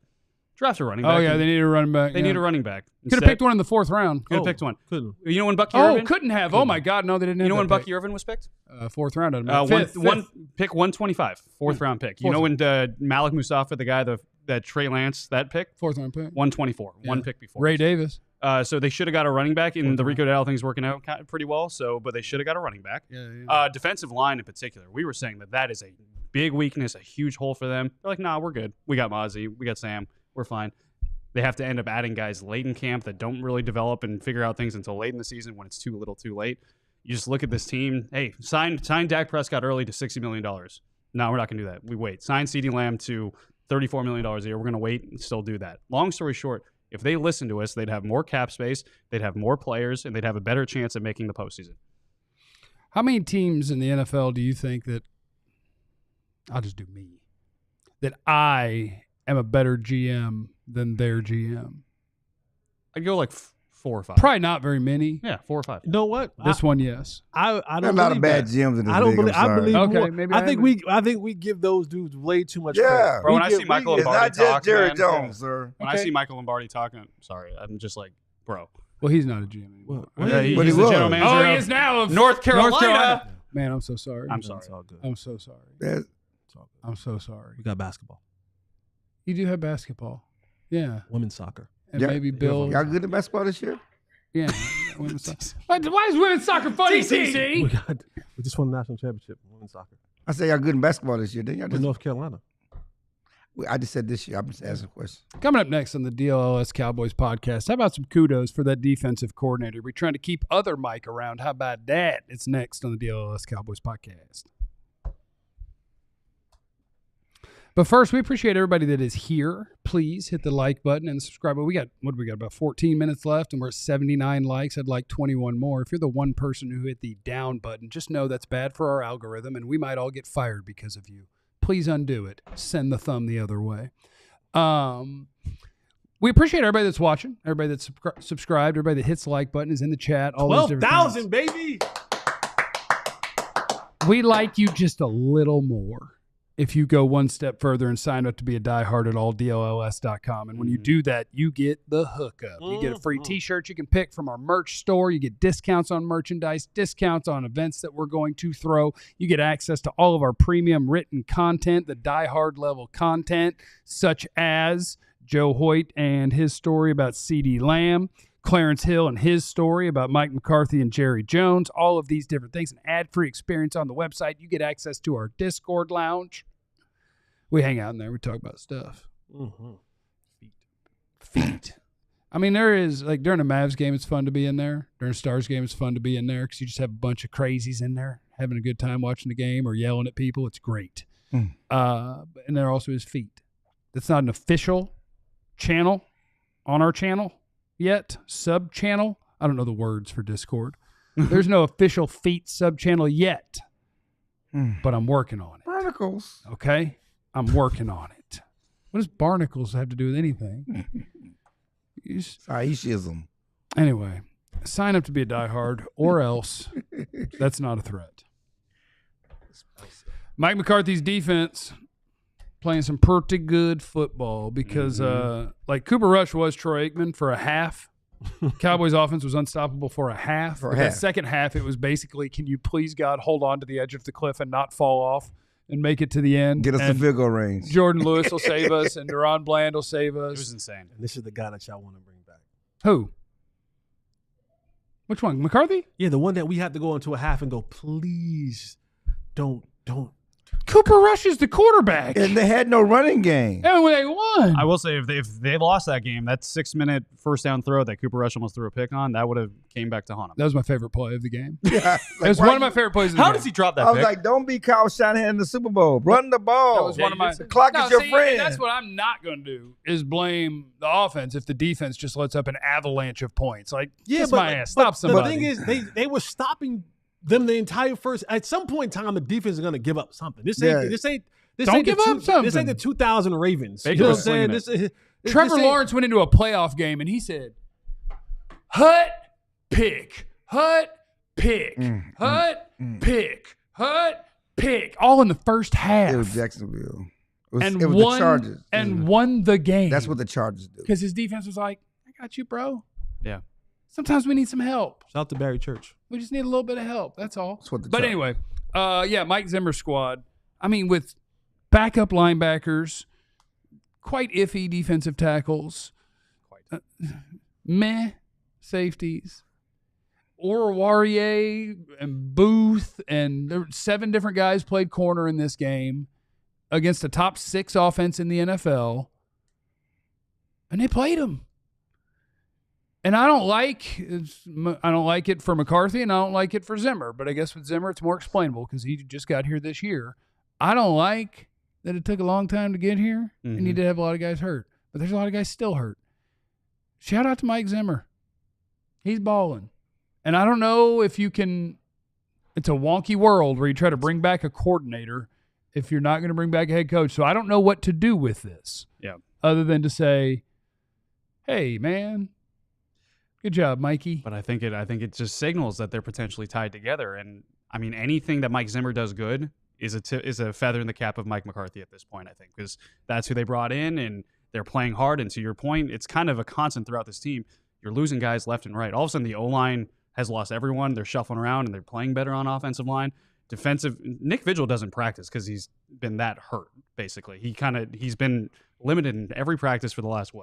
Draft a running back. Oh yeah, they need a running back. They need a running back. Could have picked one in the 4th round. Could have picked one. Couldn't. You know when Bucky Oh, Irvin? couldn't have. Oh my God, no, they didn't have. You know that when pick. Bucky Irvin was picked? 4th round. I'd admit. One pick 125, 4th round pick. You know when Malik Mustafa, the guy that Trey Lance, that pick 4th round pick. 124, one Yeah. pick before. Ray Davis. So they should have got a running back, and the Rico Dowdle thing's working out pretty well. So, but they should have got a running back. Yeah. Defensive line in particular, we were saying that is a big weakness, a huge hole for them. They're like, nah, we're good. We got Mozzie, we got Sam, we're fine. They have to end up adding guys late in camp that don't really develop and figure out things until late in the season when it's too little, too late. You just look at this team. Hey, sign Dak Prescott early to $60 million. No, we're not going to do that. We wait. Sign CeeDee Lamb to $34 million a year. We're going to wait and still do that. Long story short, if they listen to us, they'd have more cap space, they'd have more players, and they'd have a better chance at making the postseason. How many teams in the NFL do you think that I'll just do me that I am a better GM than their GM? I'd go like 4 or 5. Probably not very many. Yeah, 4 or 5. You know what? This one, yes. I There's don't a lot of believe bad that. GMs in this I don't league. believe. I'm I sorry. believe Okay, more. maybe I I think haven't- I think we give those dudes way too much Yeah. credit. Bro, when We I give- see Michael we It's give- Lombardi not just talk, Jerry man, Jones, sir. When I see Michael Lombardi talking, sorry, I'm just like, bro. Well, he's not a GM anymore. Well, Okay, But he he's the was. general manager Oh, he of is now of North Carolina. Man, I'm so sorry. I'm sorry. It's all good. I'm so sorry. That's- It's all good. I'm so sorry. We got basketball, You do have basketball. Yeah. women's soccer. And Yeah. maybe Bill. Y'all good at basketball this year? Yeah. Women's soccer. Why is women's soccer funny, We CC? just won the national championship in women's soccer I say y'all good in basketball this year. Didn't y'all in just, North Carolina. I just said this year. I'm just asking a question. Coming up next on the DLLS Cowboys podcast, how about some kudos for that defensive coordinator? We're trying to keep other Mike around. How about that? It's next on the DLLS Cowboys podcast. But first, we appreciate everybody that is here. Please hit the like button and subscribe. We got about 14 minutes left, and we're at 79 likes. I'd like 21 more. If you're the one person who hit the down button, just know that's bad for our algorithm, and we might all get fired because of you. Please undo it. Send the thumb the other way. We appreciate everybody that's watching, everybody that's subscribed, everybody that hits the like button, is in the chat. All those different 12,000, things. baby. We like you just a little more if you go one step further and sign up to be a diehard at alldlls.com. And when you do that, you get the hookup. You get a free T-shirt you can pick from our merch store. You get discounts on merchandise, discounts on events that we're going to throw. You get access to all of our premium written content, the diehard level content, such as Joe Hoyt and his story about CeeDee Lamb, Clarence Hill and his story about Mike McCarthy and Jerry Jones, all of these different things, an ad-free experience on the website. You get access to our Discord lounge. We hang out in there. We talk about stuff. Mm-hmm. Feet. I mean, there is, like, during a Mavs game, it's fun to be in there. During a Stars game, it's fun to be in there because you just have a bunch of crazies in there having a good time watching the game or yelling at people. It's great. And there also is feet. That's not an official channel on our channel yet. Sub-channel. I don't know the words for Discord. There's no official feet sub-channel yet. But I'm working on it. Barnacles. Okay? I'm working on it. What does barnacles have to do with anything? Aishism. Anyway, sign up to be a diehard or else that's not a threat. Mike McCarthy's defense playing some pretty good football because like Cooper Rush was Troy Aikman for a half. Cowboys offense was unstoppable for a half. For a But half. that second half, it was basically, can you please, God, hold on to the edge of the cliff and not fall off and make it to the end? Get us and to field goal range. Jourdan Lewis will save us and Jourdan Bland will save It was us. insane. And this is the guy that y'all want to bring back. Who? Which one? McCarthy? Yeah, the one that we had to go into a half and go, please don't. Cooper Rush is the quarterback. And they had no running game. And when they won. I will say, if they lost that game, that 6-minute first down throw that Cooper Rush almost threw a pick on, that would have came back to haunt him. That was my favorite play of the game. Yeah, It was one of my favorite plays of the How game. does he drop that I was pick? like, don't be Kyle Shanahan in the Super Bowl. Run the ball. That was one of my. The clock is your see, friend. That's what I'm not going to do is blame the offense if the defense just lets up an avalanche of points. Like, kiss my ass. Stop The somebody. thing is, they were stopping them the entire first. At some point in time, the defense is going to give up something. This ain't Don't ain't give the up something. This ain't the 2000 Ravens. Baker You know what I'm was saying? slinging This Trevor ain't- Lawrence went into a playoff game and he said, "Hut, pick, hut, pick, hut, pick, hut, pick," all in the first half. It was Jacksonville. It and was won the Chargers. and won the game. That's what the Chargers do. because his defense was like, "I got you, bro. Yeah. Sometimes we need some help. Shout out to Barry Church. We just need a little bit of help. That's all." That's what the But Chargers- anyway, Mike Zimmer squad. I mean, with backup linebackers, quite iffy defensive tackles, meh safeties, Oruwariye and Booth, and there were 7 different guys played corner in this game against a top 6 offense in the NFL, and they played them. And I don't like it for McCarthy, and I don't like it for Zimmer. But I guess with Zimmer, it's more explainable because he just got here this year. I don't like that it took a long time to get here, and you did have a lot of guys hurt. But there's a lot of guys still hurt. Shout out to Mike Zimmer. He's balling. And I don't know if you can It's a wonky world where you try to bring back a coordinator if you're not going to bring back a head coach. So I don't know what to do with this. Yeah. Other than to say, hey, man, good job, Mikey. But I think it just signals that they're potentially tied together. And I mean, anything that Mike Zimmer does good is a feather in the cap of Mike McCarthy at this point, I think, because that's who they brought in and they're playing hard. And to your point, it's kind of a constant throughout this team. You're losing guys left and right. All of a sudden, the O-line has lost everyone. They're shuffling around and they're playing better on offensive line. Defensive, Nick Vigil doesn't practice because he's been that hurt, basically. He's been limited in every practice for the last,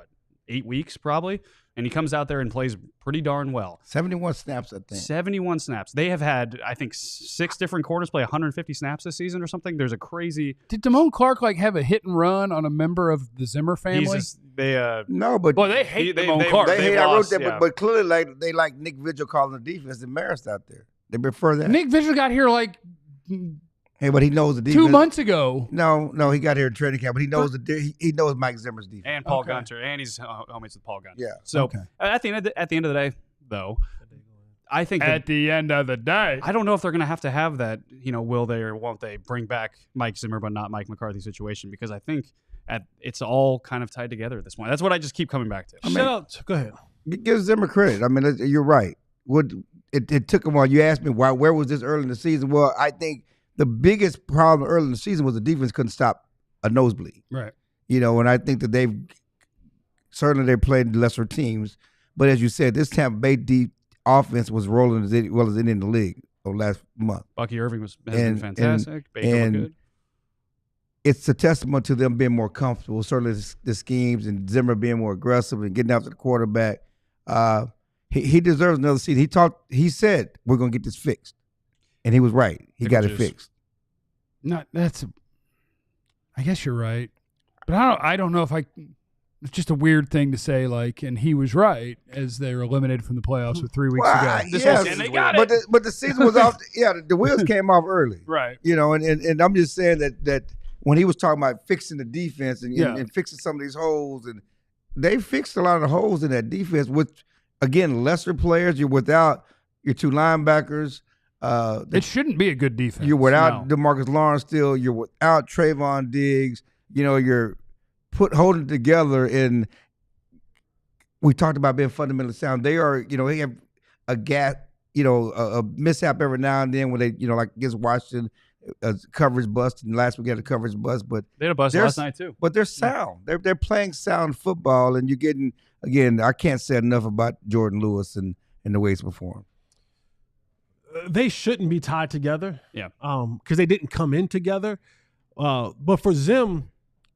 8 weeks probably, and he comes out there and plays pretty darn well. 71 snaps, I think. 71 snaps. They have had, I think, 6 different corners play 150 snaps this season or something. There's a crazy. Did Damone Clark have a hit and run on a member of the Zimmer family? No, but they hate Damone Clark. I wrote that, but clearly, they like Nick Vigil calling the defense embarrassed out there. They prefer that. Nick Vigil got here Hey, but he knows the defense. 2 months ago. No, he got here in training camp, but he knows he knows Mike Zimmer's defense. And Paul Gunter, and he's homies with Paul Gunter. Yeah. So at the end of the day, though, I think at the end of the day, I don't know if they're going to have that. Will they or won't they bring back Mike Zimmer, but not Mike McCarthy situation? Because I think it's all kind of tied together at this point. That's what I just keep coming back to. Go ahead. Give Zimmer credit. I mean, you're right. It took him a while. You asked me where was this early in the season? Well, I think the biggest problem early in the season was the defense couldn't stop a nosebleed. Right. And I think that they've played lesser teams. But as you said, this Tampa Bay offense was rolling as well as any in the league over last month. Bucky Irving has been fantastic. Baker looked good. It's a testament to them being more comfortable, certainly the schemes, and Zimmer being more aggressive and getting after the quarterback. He deserves another season. He said, we're going to get this fixed. And he was right. He got it fixed. I guess you're right. But I don't know if it's just a weird thing to say, and he was right as they were eliminated from the playoffs with 3 weeks ago. And they got it. But the season was off. The wheels came off early. Right. And I'm just saying that when he was talking about fixing the defense and fixing some of these holes, and they fixed a lot of the holes in that defense with, again, lesser players. You're without your 2 linebackers. It shouldn't be a good defense. You're without DeMarcus Lawrence still. You're without Trayvon Diggs. You're holding it together. And we talked about being fundamentally sound. They are, they have a gap, a mishap every now and then when they, like against Washington, coverage bust. And last week had a coverage bust. But they had a bust last night too. But they're sound. They're playing sound football. And you're getting, again, I can't say enough about Jourdan Lewis and the way he's performed. They shouldn't be tied together. Yeah. Because they didn't come in together. But for Zim,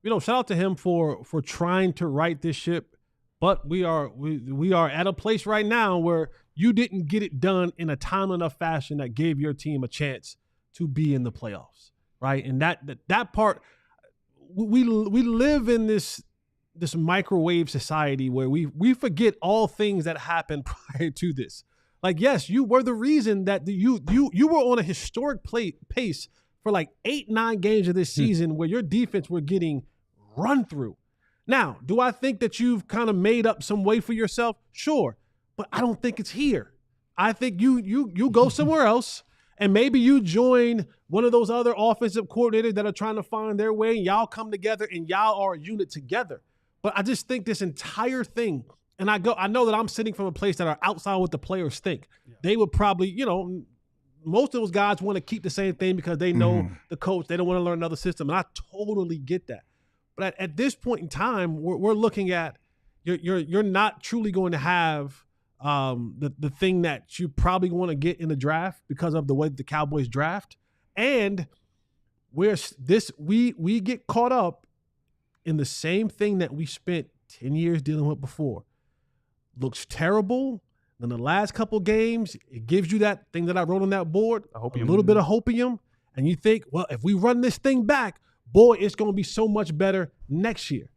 shout out to him for trying to right this ship. But we are at a place right now where you didn't get it done in a timely enough fashion that gave your team a chance to be in the playoffs, right? And that part, we live in this microwave society where we forget all things that happened prior to this. Yes, you were the reason that you were on a historic pace for 8-9 games of this season where your defense were getting run through. Now, do I think that you've kind of made up some way for yourself? Sure, but I don't think it's here. I think you go somewhere else and maybe you join one of those other offensive coordinators that are trying to find their way and y'all come together and y'all are a unit together. But I just think this entire thing, and I know that I'm sitting from a place that are outside what the players think. Yeah. They would probably, most of those guys want to keep the same thing because they know the coach. They don't want to learn another system, and I totally get that. But at this point in time, we're looking at you're not truly going to have the thing that you probably want to get in the draft because of the way the Cowboys draft, and we get caught up in the same thing that we spent 10 years dealing with before. Looks terrible. Then the last couple games, it gives you that thing that I wrote on that board, a little bit of hopium, and you think, well, if we run this thing back, boy, it's going to be so much better next year.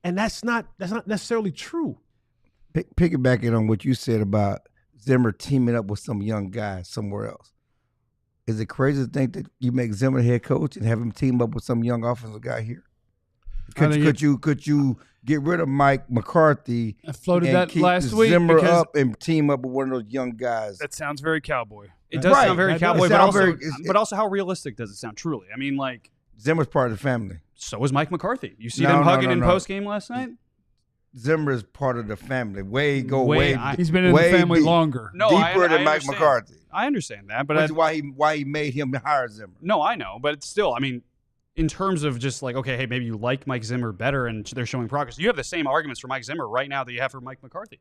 And that's not necessarily true. Piggybacking on what you said about Zimmer teaming up with some young guys somewhere else. Is it crazy to think that you make Zimmer head coach and have him team up with some young offensive guy here? Could you get rid of Mike McCarthy? I floated and that keep last week Zimmer because up and team up with one of those young guys. that sounds very Cowboy. It does Right. sound very That Cowboy, does but sound also, but also how realistic does it sound? Truly, I mean, like Zimmer's part of the family. so was Mike McCarthy. You see No, them no, hugging no, in no. post game last night. Zimmer is part of the family. Way He's been in the way family deep. longer. No, deeper I than Mike understand. McCarthy. I understand that, but Which is why he made him hire Zimmer. no, I know, but it's still, I mean, in terms of just like, okay, hey, maybe you like Mike Zimmer better and they're showing progress. You have the same arguments for Mike Zimmer right now that you have for Mike McCarthy.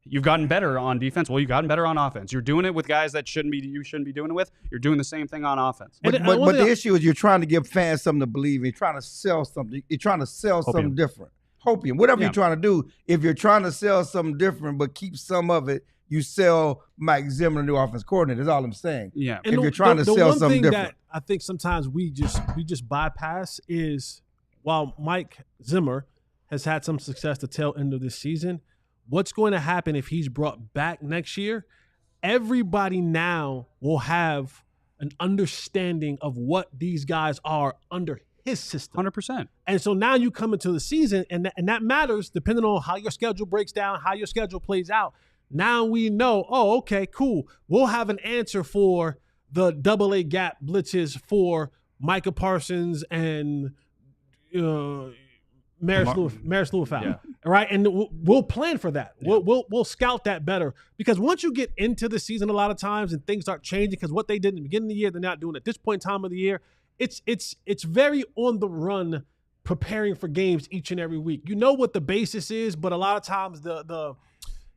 You've gotten better on defense. Well, you've gotten better on offense. You're doing it with guys that you shouldn't be doing it with. You're doing the same thing on offense. But the issue is you're trying to give fans something to believe in. You're trying to sell something. You're trying to sell something different. Hopium. Whatever you're trying to do, if you're trying to sell something different but keep some of it, you sell Mike Zimmer, the new offense coordinator. That's all I'm saying. Yeah. If you're trying to sell something different. That I think sometimes we just bypass is while Mike Zimmer has had some success the tail end of this season, what's going to happen if he's brought back next year? Everybody now will have an understanding of what these guys are under his system. 100%. And so now you come into the season, and that matters depending on how your schedule breaks down, how your schedule plays out. Now we know, oh, okay, cool. We'll have an answer for the AA gap blitzes for Micah Parsons and Maris Lewis. Yeah. All right, and we'll plan for that. Yeah. We'll scout that better because once you get into the season, a lot of times and things start changing because what they did in the beginning of the year, they're not doing at this point in time of the year. It's very on the run, preparing for games each and every week. You know what the basis is, but a lot of times the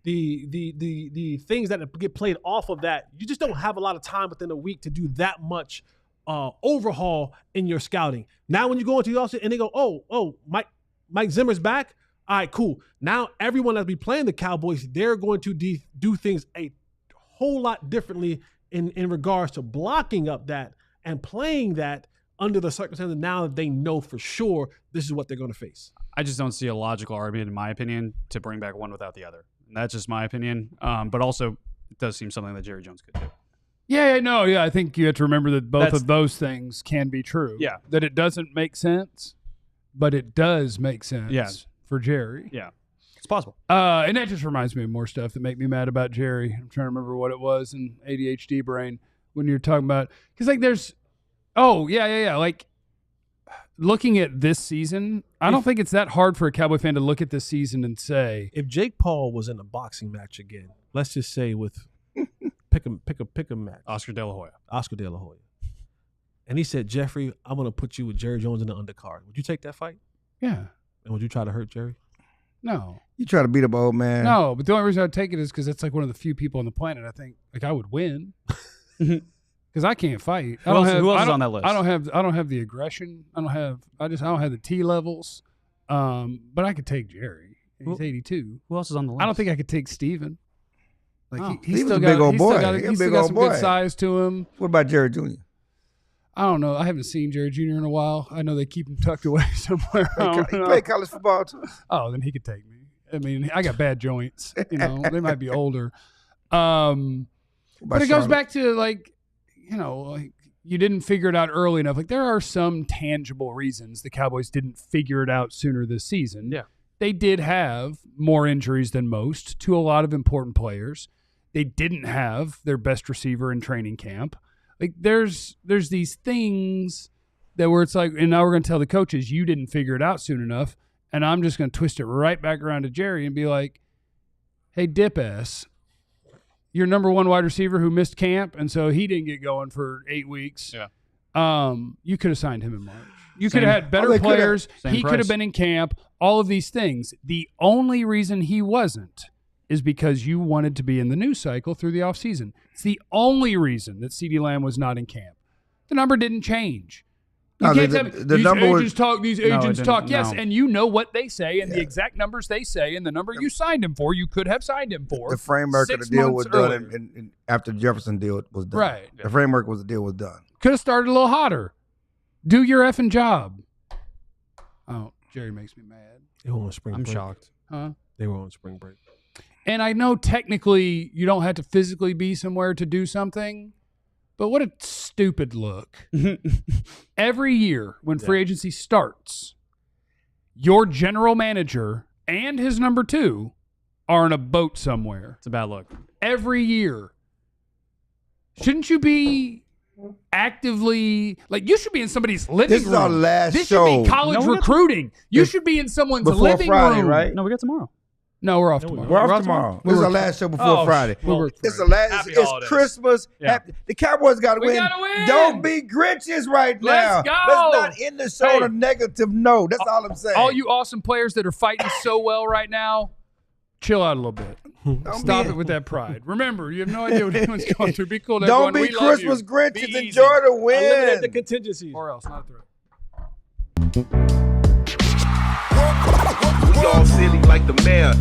things that get played off of that, you just don't have a lot of time within a week to do that much overhaul in your scouting. Now when you go into the offseason and they go, oh, Mike Zimmer's back. All right, cool. Now everyone that's be playing the Cowboys, they're going to do things a whole lot differently in regards to blocking up that and playing that under the circumstances now that they know for sure this is what they're going to face. I just don't see a logical argument, in my opinion, to bring back one without the other. And that's just my opinion. But also, it does seem something that Jerry Jones could do. Yeah. I think you have to remember that both of those things can be true. Yeah. That it doesn't make sense, but it does make sense for Jerry. Yeah. It's possible. And that just reminds me of more stuff that make me mad about Jerry. I'm trying to remember what it was in ADHD brain when you're talking about – because, like, there's – like, looking at this season, I don't think it's that hard for a Cowboy fan to look at this season and say – if Jake Paul was in a boxing match again, let's just say with pick a match. Oscar De La Hoya. And he said, Jeffrey, I'm going to put you with Jerry Jones in the undercard. Would you take that fight? Yeah. And would you try to hurt Jerry? No. You try to beat up old man. No, but the only reason I'd take it is because it's like one of the few people on the planet I think like I would win. Because I can't fight. Who else is on that list? I don't have the aggression. I don't have the T levels. But I could take Jerry. He's 82. Who else is on the list? I don't think I could take Steven. Like he's still a big old boy. He's still got some good size to him. What about Jerry Jr.? I don't know. I haven't seen Jerry Jr. in a while. I know they keep him tucked away somewhere. He played college football too. Oh, then he could take me. I mean, I got bad joints. You know, they might be older. But it goes back to like, you know, like you didn't figure it out early enough. Like there are some tangible reasons the Cowboys didn't figure it out sooner this season. Yeah. They did have more injuries than most to a lot of important players. They didn't have their best receiver in training camp. Like there's these things that where it's like, and now we're going to tell the coaches you didn't figure it out soon enough, and I'm just going to twist it right back around to Jerry and be like, hey, dip ass, your number one wide receiver who missed camp, and so he didn't get going for 8 weeks. Yeah. You could have signed him in March. You could have had better players. He could have been in camp. All of these things. The only reason he wasn't is because you wanted to be in the news cycle through the offseason. It's the only reason that CeeDee Lamb was not in camp. The number didn't change. You can't tell me, these agents talk. Yes, and you know what they say and the exact numbers they say and the number you signed him for, you could have signed him for. The framework of the deal was done and after the Jefferson deal was done. Right. The framework was the deal was done. Could have started a little hotter. Do your effing job. Oh, Jerry makes me mad. They were on spring break. I'm shocked. Huh? They were on spring break. And I know technically you don't have to physically be somewhere to do something, but what a stupid look. Every year when free agency starts, your general manager and his number 2 are in a boat somewhere. It's a bad look. Every year. Shouldn't you be actively, like, you should be in somebody's living room. This is our last this show. should be college recruiting. You should be in someone's Before living Friday, room. right? No, we got tomorrow. No, we're off tomorrow. We're off tomorrow. This is our last show before Friday. It's the last. Happy It's holidays. Christmas. Yeah. The Cowboys got to We win. gotta win. Don't be Grinches right now. Let's go. Let's not end the show Hey. on a negative note. That's all I'm saying. All you awesome players that are fighting so well right now, chill out a little bit. Stop it with that pride. Remember, you have no idea what anyone's going through. Be cool. Don't everyone. be We love Christmas you. Grinches. Be easy. Enjoy the Eliminate the win. contingencies. Or else, not through. We all silly like the mayor.